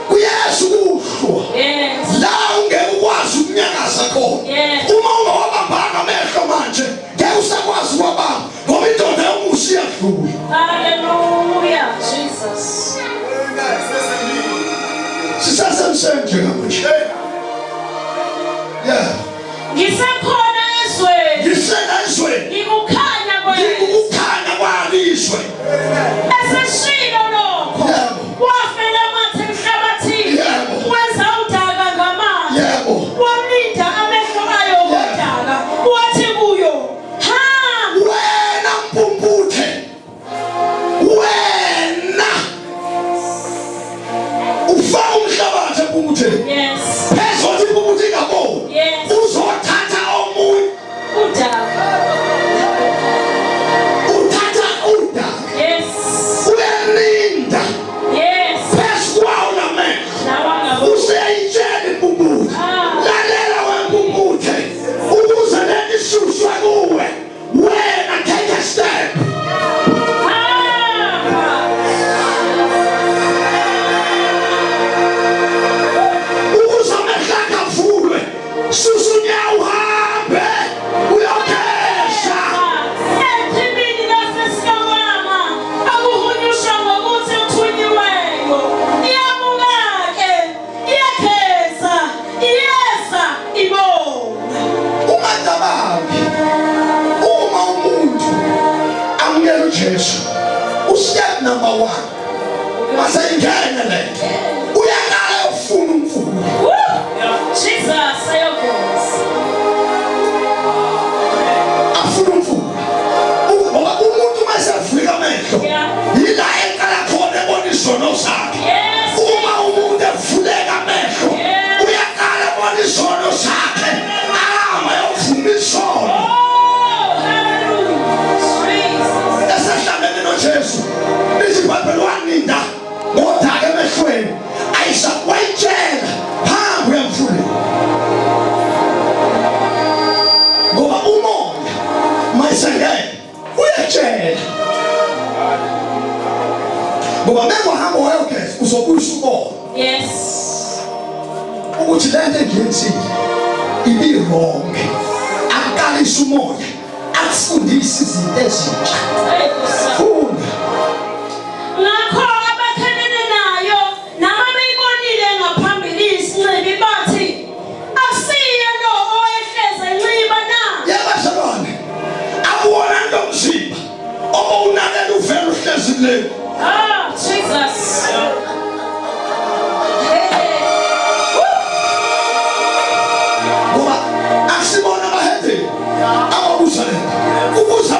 kuyesu kuhlwa yes la ungeke ukwazi ukunyakaza khona Yes. uma ungawabambanga amehlo manje ngeke usakwazi ukwabamba ngoba indoda yomusa iyadlula. hallelujah Jesus Sisasemseni njengamanje yeah ngisekhona ezweni ngisena ezweni ngikukhanya kwezwe ngikukhanya kwalizwe eseshilo lokho Yebo. wafela amathe emhlabathini Yebo. wenza udaka ngamanzi Yebo. walinda amehlo ayo kodaka wathi kuyo hamba wena mpumputhe wena ufaka umhlabathi empumputheni yes phezothi impumputhi ingaboni Yes. uzothatha omunye udaka uthatha udaka yes uyalinda yes phezu kwawo lamehlo nawangabo useyitshela impumputhi lalela wempumputhi ukuze lento isuswe kuwe wena take a step ukuze amehlo akho avulwe susa unyawo uhambe uyokhesha Ethimini lasesikamama akuhunyusha ngokuthi uthunyiweyo iyabuka-ke iyakhesa iyeza ibona ungacabangi uma umuntu amukela uJesu ustep number 1 masayingene lento uyaqala ufuna umfuno Jesus ayokhoza afuna umfuno ngoba umuntu masevulika amehlo Yeah. yila eqala khona ebona izono zakhe Yes. uma umuntu evuleka amehlo Yeah. uyaqala ebona izono zakhe ahamba yovuma izono Oh, hallelujah. Jesus. esehlangene noJesu lithi iBhayibheli waninda ngodaka emehlweni ayisawayitshela hamba uyamfuleni ngoba umoya mayisengene uyatshela ngoba mengwahamba wayogeza uzobuyisa umoya Yes. ukuthi lento engiyenzile ibi-wrong akuqalise umoya akufundise izinto ezintsha Ayikosa. funda Ngakho abakhanene nayo nabo beyibonile ngaphambili isinxibi bathi asiye lo owehleza inxiba na yabazalwane akuwona nto mzimba oba unakela uvela uhlezi kuleyo Jesus. ngoba akusibona abahedeni ababusa lento ukuze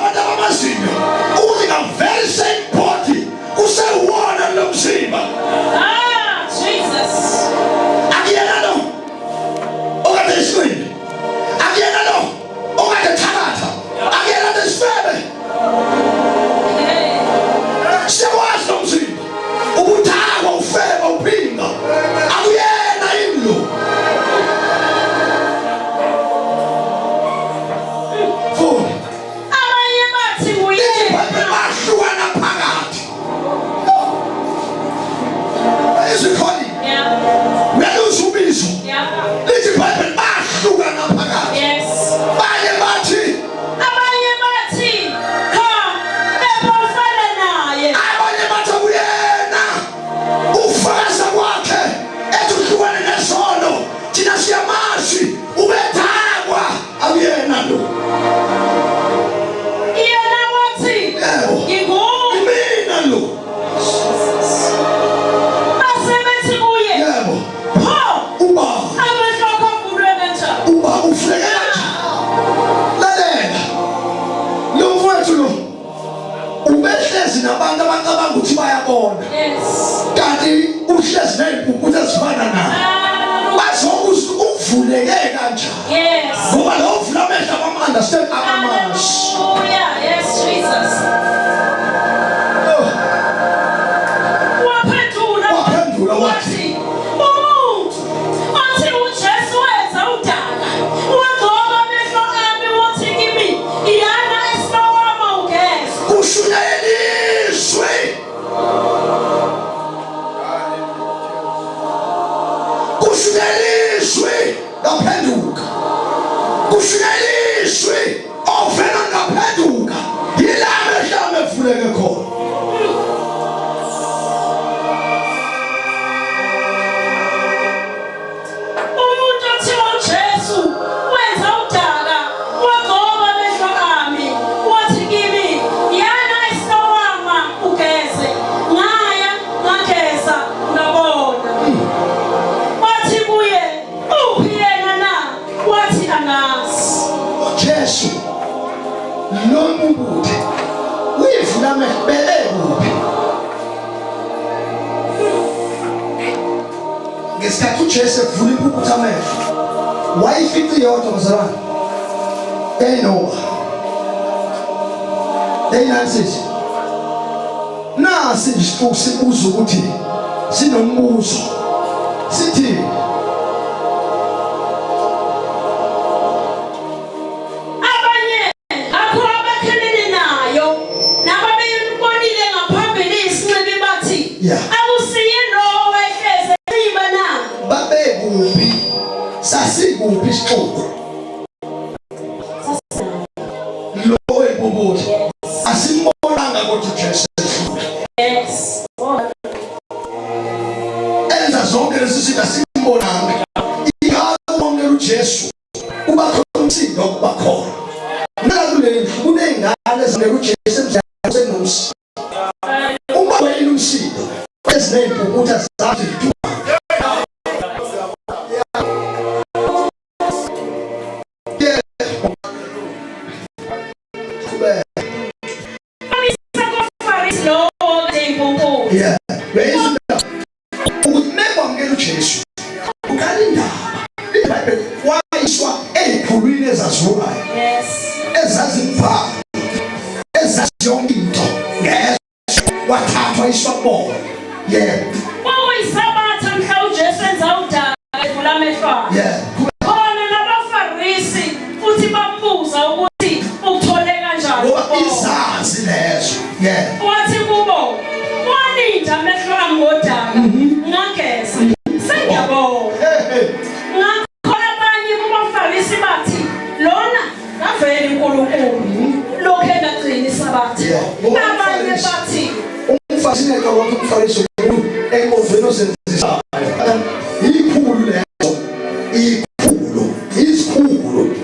nabantu abacabanga ukuthi bayabona kanti uhlezi ney'mpuphu ezifana nayo bazokuza uvuleke kanjani ngoba lo uvula amehlo abama-understand abamazi. Waphendula wathi kushunyayelizwe ngaphenduka, kushunyayelizwe ovela ngaphenduka yila amehlo amevuleke khona. Umuntu othiwa uJesu wenza udaka wagcoba amehlo ami wathi kimi yana esitowama ugeze ngaya ngageza ngabona. Wathi kuye uphi yena na? Wathi angazi. uJesu noma ubude uyivula amehlo bekuphi ngesikhathi uJesu evula impuphu amehlo wayifica iyodwa bazalwane eyinoba eyinansithi nasi isihloko sibuza ukuthi sinombuzo sithi Abanye akho abakhelene nayo nababeyibonile ngaphambili isinxibi bathi Yeah. akusiye lo wehleze iba na. babekuphi sasikuphi isixuku lo wempuphu asimbonanga kodwa uJesu Yes. enza zonke lezi zinto asimbonanga ikhona uJesu kuba khona umsindo kuba khona nakuleli kuney'ngane ezingeke uJesu emdlalweni uma wena umsindo eziney'mpuphu azazi yeah ukuthi mekwamukela uJesu ukala indaba iBhayibheli wayiswa ey'khulwini ezaziwayo ezazibhala ezazi yonke into ngeso wathathwa iswa kubona yebo Kwakuyisabatha mhla uJesu enza udaka evula amehlo akhe. yebo Khona nabaFarisi futhi bambuza ukuthi uthole kanjani ngoba ukubona. izazi lezo yebo Wathi kubo walinda amehlo ami ngodaka ngageza sengiyabona. Ngakho abanye kubaFarisi bathi lona ngavela uNkulunkulu lokho engagcini isabatha. Yeah. Abanye bathi umfasi ngeke wonke umfarisi umuntu enqoveni osenzisayo ikhulu lezo ikhulu isikhulu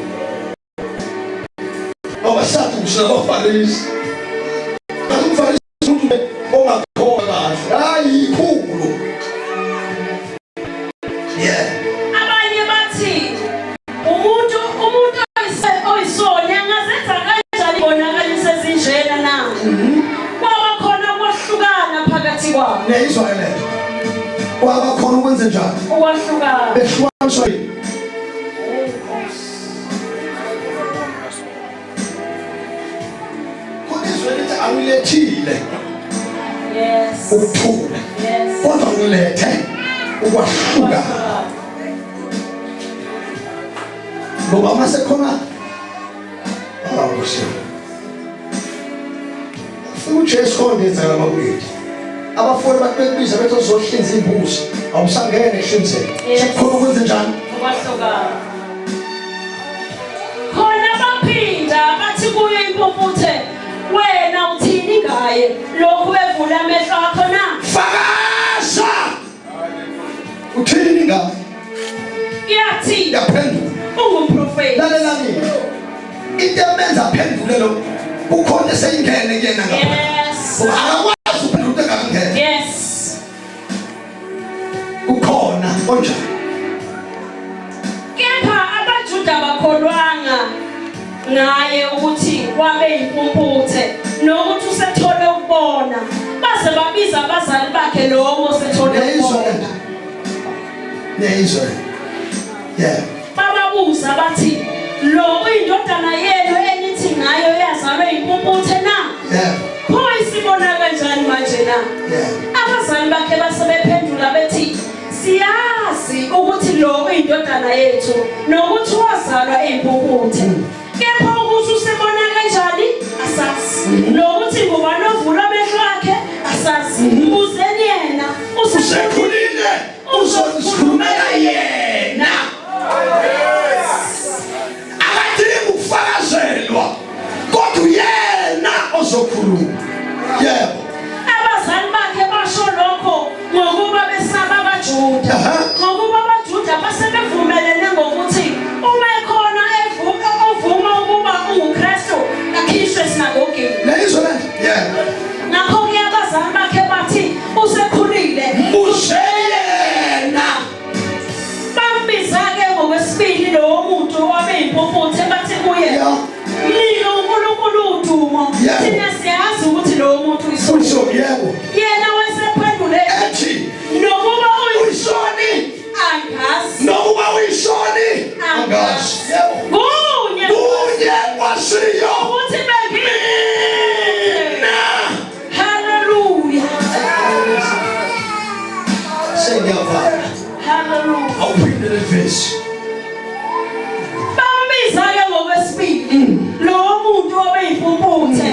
ngoba sathi kusabafarisi umfarisi umuntu ongakhola kahle hayi ikhulu yeah abanye bathi umuntu oyisona angazenza kanjani ibonakalise ezinjena na. Kwaba khona ukwahlukana phakathi kwabo. neIsrael kwaba khona ukwenze njani Ukwahlukana. behlukaniswa yini kunizwe lithi angilethile Yes. ukuthula Yes. kodwa ngilethe ukwahluka ngoba mase khona awusho uJesu kondenzela amakwethu abafuni bakubiza bethi uzohlinza imbuzi awusangene ehlinzeni sekukhona ukwenza njani Ukwahlukana. Khona baphinda bathi kuye impumputhe wena uthini ngaye lokhu evula amehlo akho na. fakaza uthini ngayo Yathi yaphendula ungumprofeti. lalela mina into emenza aphendule lo ukhona eseyingene kuyena ngapha Yes. akakwazi uphendula ngakungena Yes. ukhona onjani Kepha abaJuda bakholwanga ngaye ukuthi wabe impumputhe nokuthi usethole ukubona baze babiza abazali bakhe lowo sethole ukubona. Nezwe. Yeah. Bababuza bathi lo uyindodana yenu enithi ngayo yazalwe impumputhe na? Yeah. Pho isibona kanjani manje na? Yeah. Abazali bakhe basebephendula bethi siyazi ukuthi lo uyindodana yethu nokuthi wazalwa impumputhe. Kepha ukuthi usibona kanjani asazi. Nokuthi ngubani ovula amehlo akhe asazi. Mbuzeni yena Usekhulile uzosikhulumela yena. Akadingi ukufakazelwa kodwa yena ozokhuluma. Yebo. Abazali bakhe basho lokho ngokuba besaba abaJuda. Ngokuba abaJuda basebevumelene ngokuthi uma ekhona ovuma ukuba unguKristu akhishwe esinagogeni. Nezwe lento. Yeah. Ngakho ke abazali bakhe bathi usekhulile Mbuze yena. bambiza ke ngokwesibili lowo muntu wabeyimpumputhe bathi kuye Yeah. Mlilo uNkulunkulu udumo. Yeah. Thina siyazi ukuthi lowo muntu uyisoni. Uso yebo. Yena wayesephendule Ethi nokuba uyisoni. angazi Nokuba uyisoni. Angazi. Yebo. kunye Kunye kwasiyo. ukuthi bengina. Mina. Hallelujah. Sengiyavana. Hallelujah. Awuphinde levesi. Bambiza ke ngokwesibili lowo muntu obeyimpumputhe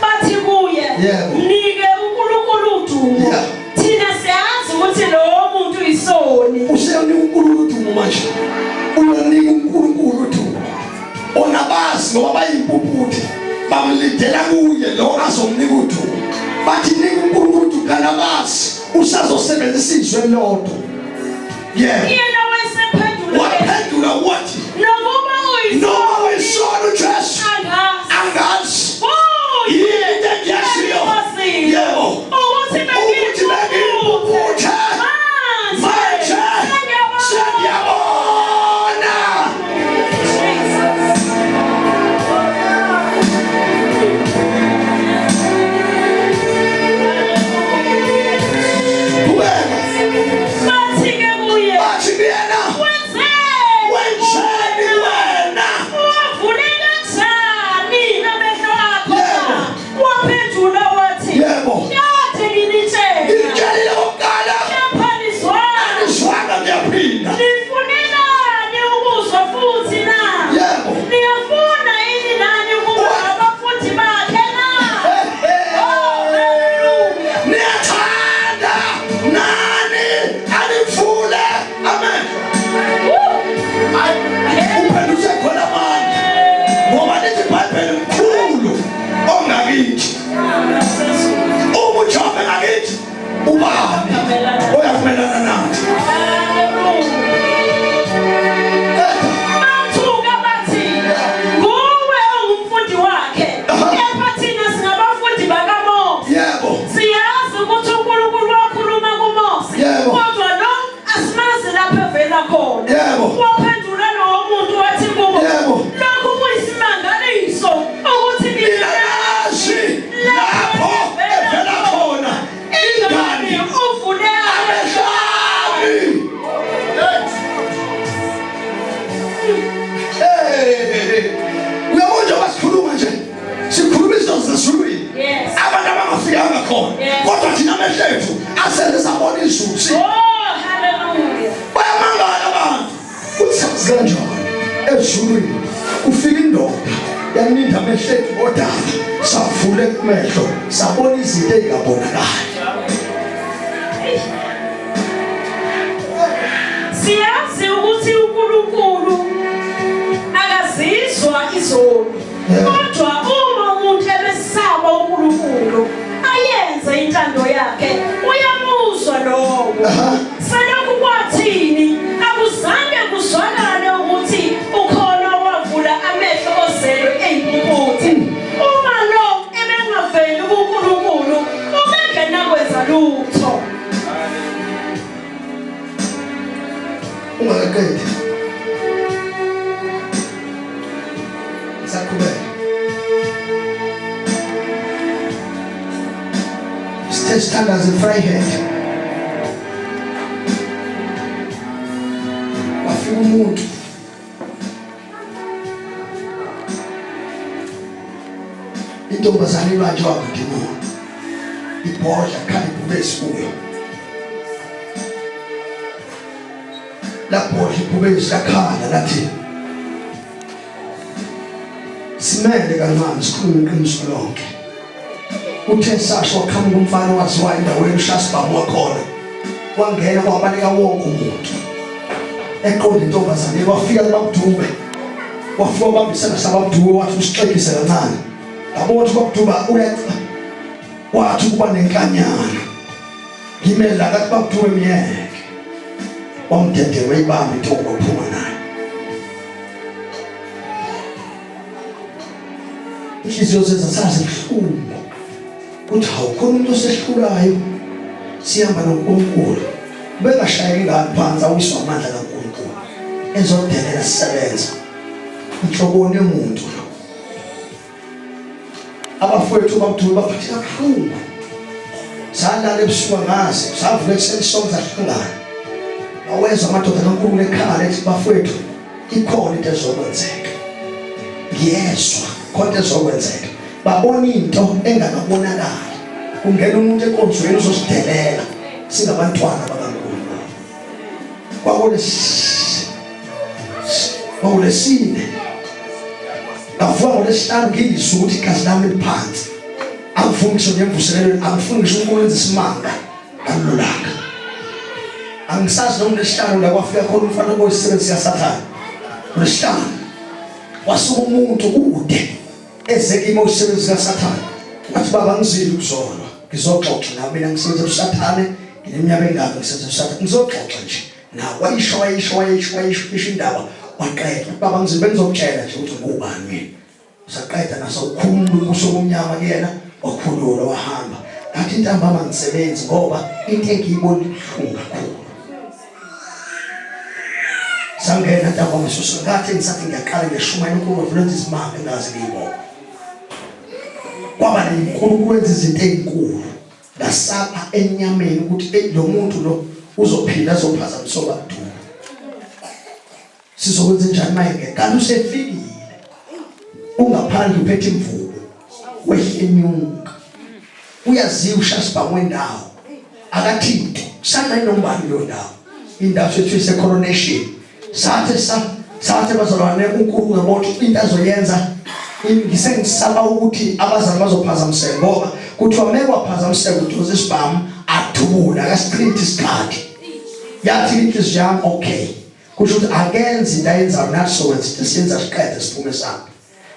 bathi kuye Yebo. mnike uNkulunkulu udumo. Yeah. Thina siyazi ukuthi lowo muntu uyisoni. Useyonika uNkulunkulu udumo manje. Uyonika uNkulunkulu udumo. Onabazi ngoba bayimpumputhe. Bamlidela kuye lo azomnika udumo. Bathi nika uNkulunkulu udumo kanabazi. Usazosebenzisa izwe lodwa. Yeah. Yena wayesephendula Waphendula wathi nokuba noma uyisoni uyisona uJesu angazi. angazi. Oh, Yinto engiyashiyo. Yebo. ukuthi bengimpumputhe. Manje sengiyabona. bathi-ke kuye Bathi kuyena wenzeni wena? wavule kanjani amehlo akho na? Yebo. Waphendula wathi Yebo. kade nginitshela Ngitshelile okokuqala kepha nizwana. anizwanga ngiyaphinda. Nifunelani ukuzwa futhi na? Yebo. Niyafuna yini nani ukuba abafundi bakhe na? Oh, hallelujah. Niyathanda nani anivule amehlo. Uphenduse khona manje ngoba lithi iBhayibheli mkhulu ongakithi. Uma uJobe ngakithi ubani oyakumelana nathi. Bathuka bathi nguwe ungumfundi wakhe. Kepha thina singabafundi bakaMose. Yebo. Siyazi ukuthi uNkulunkulu wakhuluma kuMose. Yebo. Kodwa lo asimazi lapho evela khona. Yebo. Waphendula lowo muntu wathi kubo Yebo. lokhu kuyisimangaliso ukuthi Ninazi lapho evela khona ingane uvule abehlali. Uyabona njengoba sikhuluma nje sikhuluma izinto zesizulwini. Yes. Abantu abangafikanga khona Yes. kodwa thina amehlo ethu asenze sabona izuthi. Oh, hallelujah. Bayamangala abantu uthi sazi kanjani ezulwini kufika indoda yaninda amehlo ethu kodwa savule amehlo sabona izinto ezingabonakali. Siyazi ukuthi uNkulunkulu akazizwa izoni. Kodwa uma umuntu ebesaba uNkulunkulu ayenze intando yakhe uyamuzwa lowo. Selokhu kwathini akuzange kuzwakale ukuthi ukhona wavula amehlo ozelwe eyimpumputhe. Uma lo ebengaveli kuNkulunkulu ubengenakwenza lutho. Ungaqedi sakhubeka esithandaze Vryheid wafika umuntu intombazane ibanjwa ngidimoni ibhodla khali kubesi kuyo lapho ibhubesi yakhala lathi simele kancane sikhulume iqiniso lonke uthe sasho wakhamba umfana waziwa endaweni uShasbam wakhona wangena kwabaleka wonke umuntu eqonda intombazane wafika kuBabdube wafika babisana sabaBdube wathi usixekise kancane yabona uBabdube uyathi wathi kuba nenkanyana ngimela kathi uBabdube miyeke wamdede wayibamba intombi ophuma nayo inhliziyo zezasazi buhlungu uthi awukhona umuntu osehlulayo sihamba noNkulunkulu bengashayeki ngani phansi awiswa amandla kaNkulunkulu ezodelela sisebenza inhloboni yomuntu lo abafowethu uBabdube baphatheka kabuhlungu salala ebusuku ngazi savuka ekuseni sonke sahlangana awezwa amadoda kaNkulunkulu ekhala ethi bafowethu ikhona into ezokwenzeka ngiyezwa konke ezokwenzeka babona into engakabonakali kungena umuntu enkonzweni uzosidelela singabantwana bakaNkulunkulu kwawulesine ngavuka ngolesihlanu ngizwa ukuthi igazi lami liphansi angifuni ngisho ngemvuselelo angifuni ngisho ukwenza isimanga kalulanga angisazi noma lesihlanu la kwafika khona umfana oyisebenzisa yaSathane lesihlanu wasuka umuntu kude ezekimo usebenzisa yaSathane wathi baba ngizile ukuzolwa ngizoxoxa nawe mina ngisebenza uSathane ngineminyaka engaka ngisebenza uSathane ngizoxoxa nje nawe wayisho indaba waqeda baba ngizile bengizokutshela nje ukuthi ngubani mina usaqeda naso ukhuluma usomnyama kuyena wakhulula wahamba ngathi intambama ngisebenzi ngoba into engiyibona ibuhlungu kakhulu sangena intambama ngathi ngisathi ngiyaqala ngiyashuma inkulumo vele izimanga engazi ngiyibona kwaba nenkulunkulu wenza izinto ezinkulu lasapha enyameni ukuthi lo muntu lo uzophila azophazamisa oBabdube sizokwenza njani manje kanti usefikile ungaphandle uphethe imvubu wehle enyunga uyaziwa uShasbam wendawo akathinto sana inombani lo ndawo indawo sethu isecoronation sathe bazalwane uNkulunkulu ngabothi into azoyenza ngisengisaba ukuthi abazali bazophazamiseka ngoba kuthiwa mekwaphazamiseka ukuthi uShasbam athubula akasichithe isikhathi yathi inhliziyo yami okay kusho ukuthi akenze into ayenzayo nathi sokwenza into siyenza siqede siphume sami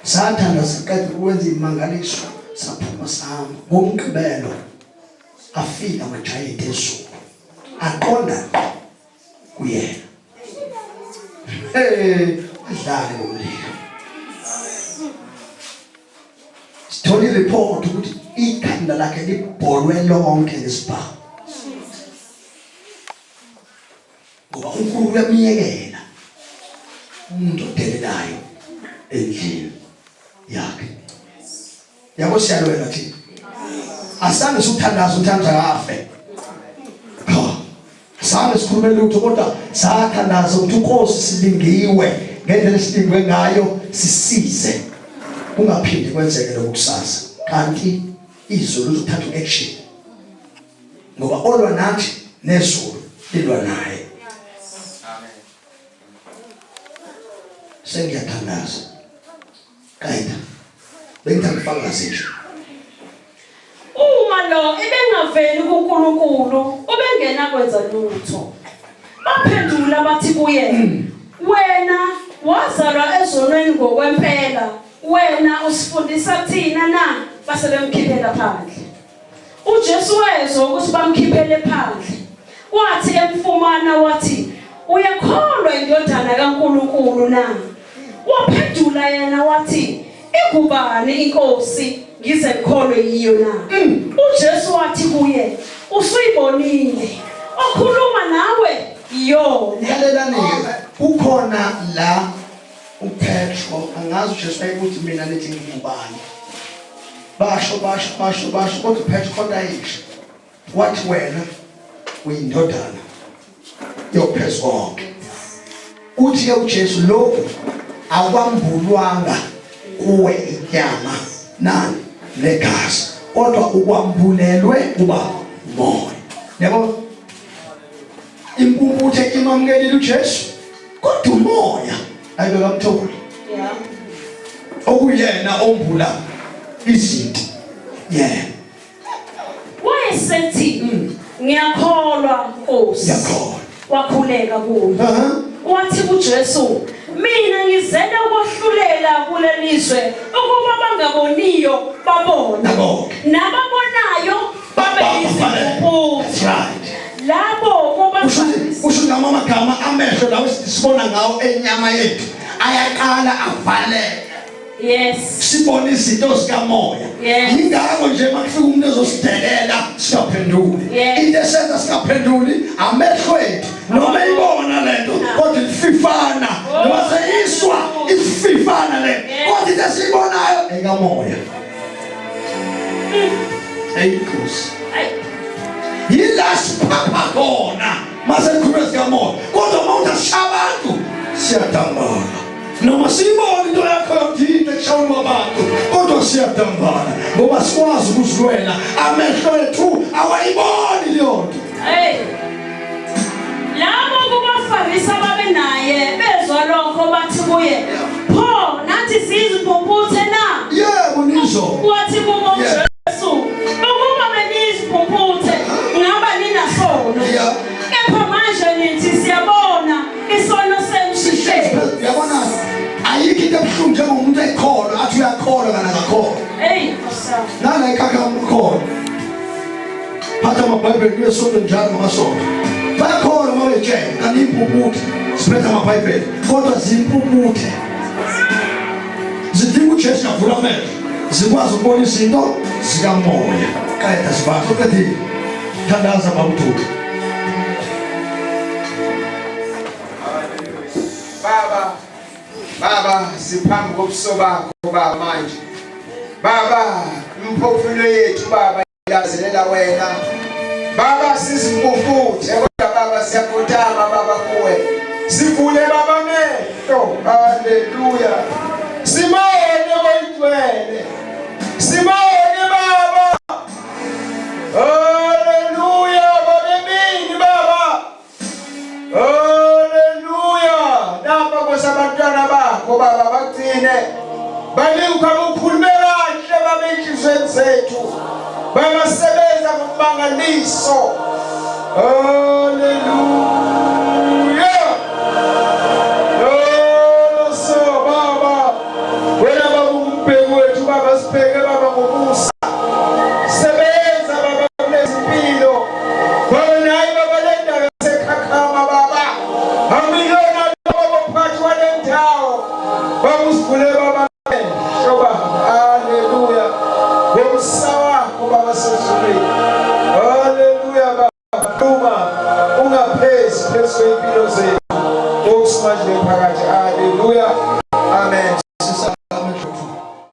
sathanda siqede ukwenza imangaliso saphuma sami ngomgqibelo afika amajayenti ezulu aqonda kuyena adlale ngomlilo sithole report ukuthi ikhanda lakhe libholwe lonke ngesibhamu ngoba uNkulunkulu uyamiyekela umuntu odelelayo endlini yakhe yabo siyalwela thina asange suthandaza uthanda kafe sange sikhulumele ukuthi kodwa sathandaza ukuthi uNkosi silingiwe ngendlela esilingwe ngayo sisize kungaphindi kwenzeke lokusasa kanti izulu lizothatha action ngoba olwa nathi nezulu lilwa naye sengiyathandaza kaida bengithangifakazi nje uma lo ebengaveli kuNkulunkulu ubengena kwenza lutho baphendula bathi kuye wena wazalwa ezonweni ngokwempela wena usifundisa thina na base bemkhiphela phandle uJesu wezwa ukuthi bamkhiphele phandle wathi emfumana wathi uyakholwa indodana kaNkulunkulu na waphendula yena wathi ikubani inkosi ngize ngikholwe yiyo na uJesu wathi kuye usuyibonile okhuluma nawe yona yalelani ukhona la uPetro angazi uJesu ukuthi mina nithi ngubani basho kodwa uPetro kodwa ayisho wathi wena uyindodana yophezu konke. Uthi-ke uJesu lokhu akwambulwanga kuwe inyama nani negazi, kodwa ukwambulelwe uba moya. Yabo impumputhe imamkelile uJesu, kodwa umoya ayibeka mthokoli. Yeah. Okuyena ombula izinto. Yeah. Wayesethi ngiyakholwa Nkosi. Ngiyakholwa. Wakhuleka kuyo. Wathi kuJesu, mina ngizela ukwahlulela kulelizwe ukuba bangaboniyo babone. Nababonayo babe yizipho. That's right. Labo kuba kusho ngama amagama amehlo lawo sibona ngawo enyama yethu ayaqala avaleke. Yes. Sibona izinto zikamoya. Ingakho nje makufika umuntu ezosidelela singaphenduli. Into esenza singaphenduli amehlo ethu noma ibona lento kodwa ififana noma seyiswa ififana lento kodwa into esibonayo ekamoya. Ayikhosi. Yila sipapha khona mase kukhulunywa zikamoya kodwa uma uthashabantu siyadambala. Noma sibona into yakho yokuthi eshawula abantu kodwa siyadambala ngoba sikwazi ukuzilwela amehlo ethu awayiboni leyo nto. Labo kubafarisa babe naye bezwa lokho bathi kuye, pho nathi siziphumputhe na? Yebo nizo. Wathi kubo uJesu, ukuba beniziphumputhe ngaba ninasono. Kepha manje nithi siyabona isono senu sihle. Yabona ayikho into ebuhlungu njengomuntu ekholwa athi uyakholwa kana akakholwa. Nala ekhaya umkholwa. Phatha amabhayibheli kuyesonto njalo ngamasonto. Bayakholwa uma betshela kanti impumputhe siphethe amabhayibheli kodwa zimpumputhe. Zidinga uJesu avula amehlo zikwazi ukubona izinto zikamoya. Kayetha sibatho kathi thandaza babuthula. Baba siphambi kobuso bakho Baba manje. Baba imphefumulo yethu Baba ilazelela wena. Baba sizimpumputhe kodwa Baba siyakhothama Baba kuwe. Sivule Baba amehlo. Haleluya. Simone koyigcwele. Simone Baba. Haleluya babemini Baba. Abantwana bakho Baba bagcine banikwa ukukhuluma kahle Baba enhlizweni zethu babasebenza ngomangaliso. Haleluya. So Baba wena Baba umbheki wethu Baba sibheke Baba ngomusa sebenza Baba kulezimpilo Baba nayi Baba lendaba yasekhakhama Baba amilona Baba usivule Baba